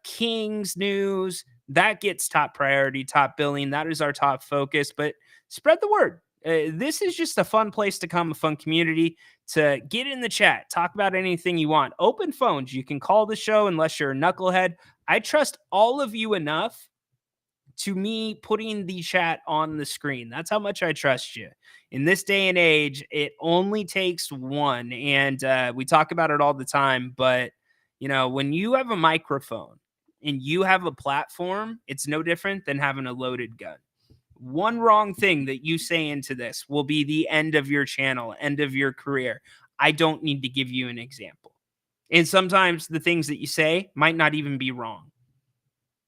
Kings news, that gets top priority, top billing. That is our top focus, but spread the word. This is just a fun place to come, a fun community to get in the chat, talk about anything you want. Open phones. You can call the show unless you're a knucklehead. I trust all of you enough to me putting the chat on the screen. That's how much I trust you. In this day and age, it only takes one. And we talk about it all the time. But, you know, when you have a microphone and you have a platform, it's no different than having a loaded gun. One wrong thing that you say into this will be the end of your channel, end of your career. I don't need to give you an example. And sometimes the things that you say might not even be wrong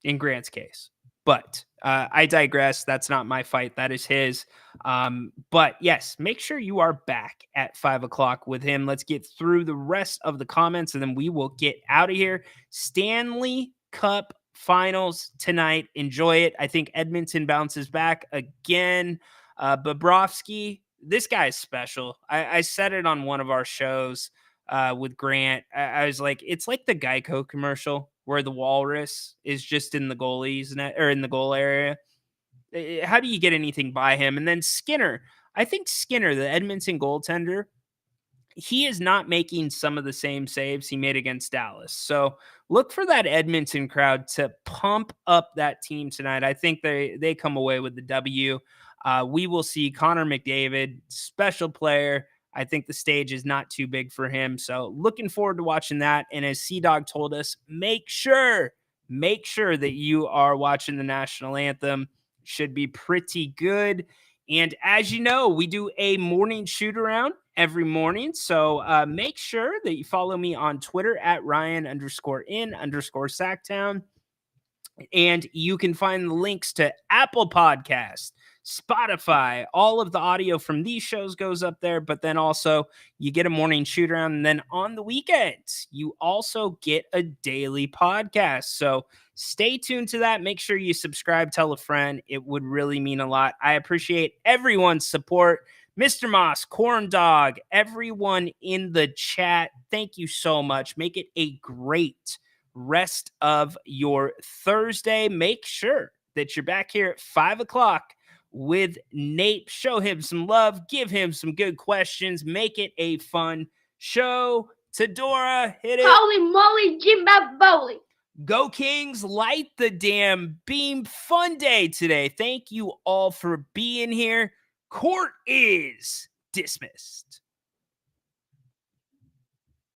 in Grant's case. But I digress. That's not my fight. That is his. But yes, make sure you are back at 5 o'clock with him. Let's get through the rest of the comments, and then we will get out of here. Stanley Cup Finals tonight. Enjoy it. I think Edmonton bounces back again. Bobrovsky, this guy is special. I said it on one of our shows with Grant. I was like, it's like the Geico commercial where the walrus is just in the goalie's net or in the goal area. How do you get anything by him? And then Skinner, I think Skinner, the Edmonton goaltender, he is not making some of the same saves he made against Dallas. So look for that Edmonton crowd to pump up that team tonight. I think they come away with the W. We will see Connor McDavid, special player. I think the stage is not too big for him. So looking forward to watching that. And as C-Dog told us, make sure that you are watching the national anthem. Should be pretty good. And as you know, we do a morning shoot around every morning. So make sure that you follow me on Twitter at Ryan_in_Sacktown. And you can find the links to Apple Podcasts, Spotify. All of the audio from these shows goes up there, but then also you get a morning shoot around. And then on the weekends, you also get a daily podcast. So stay tuned to that. Make sure you subscribe, tell a friend. It would really mean a lot. I appreciate everyone's support. Mr. Moss, Corn Dog, everyone in the chat, thank you so much. Make it a great rest of your Thursday. Make sure that you're back here at 5 o'clock with Nate. Show him some love, give him some good questions, make it a fun show. Tadora, hit it. Holy moly, Jimbo Bowling. Go Kings, light the damn beam. Fun day today. Thank you all for being here. Court is dismissed.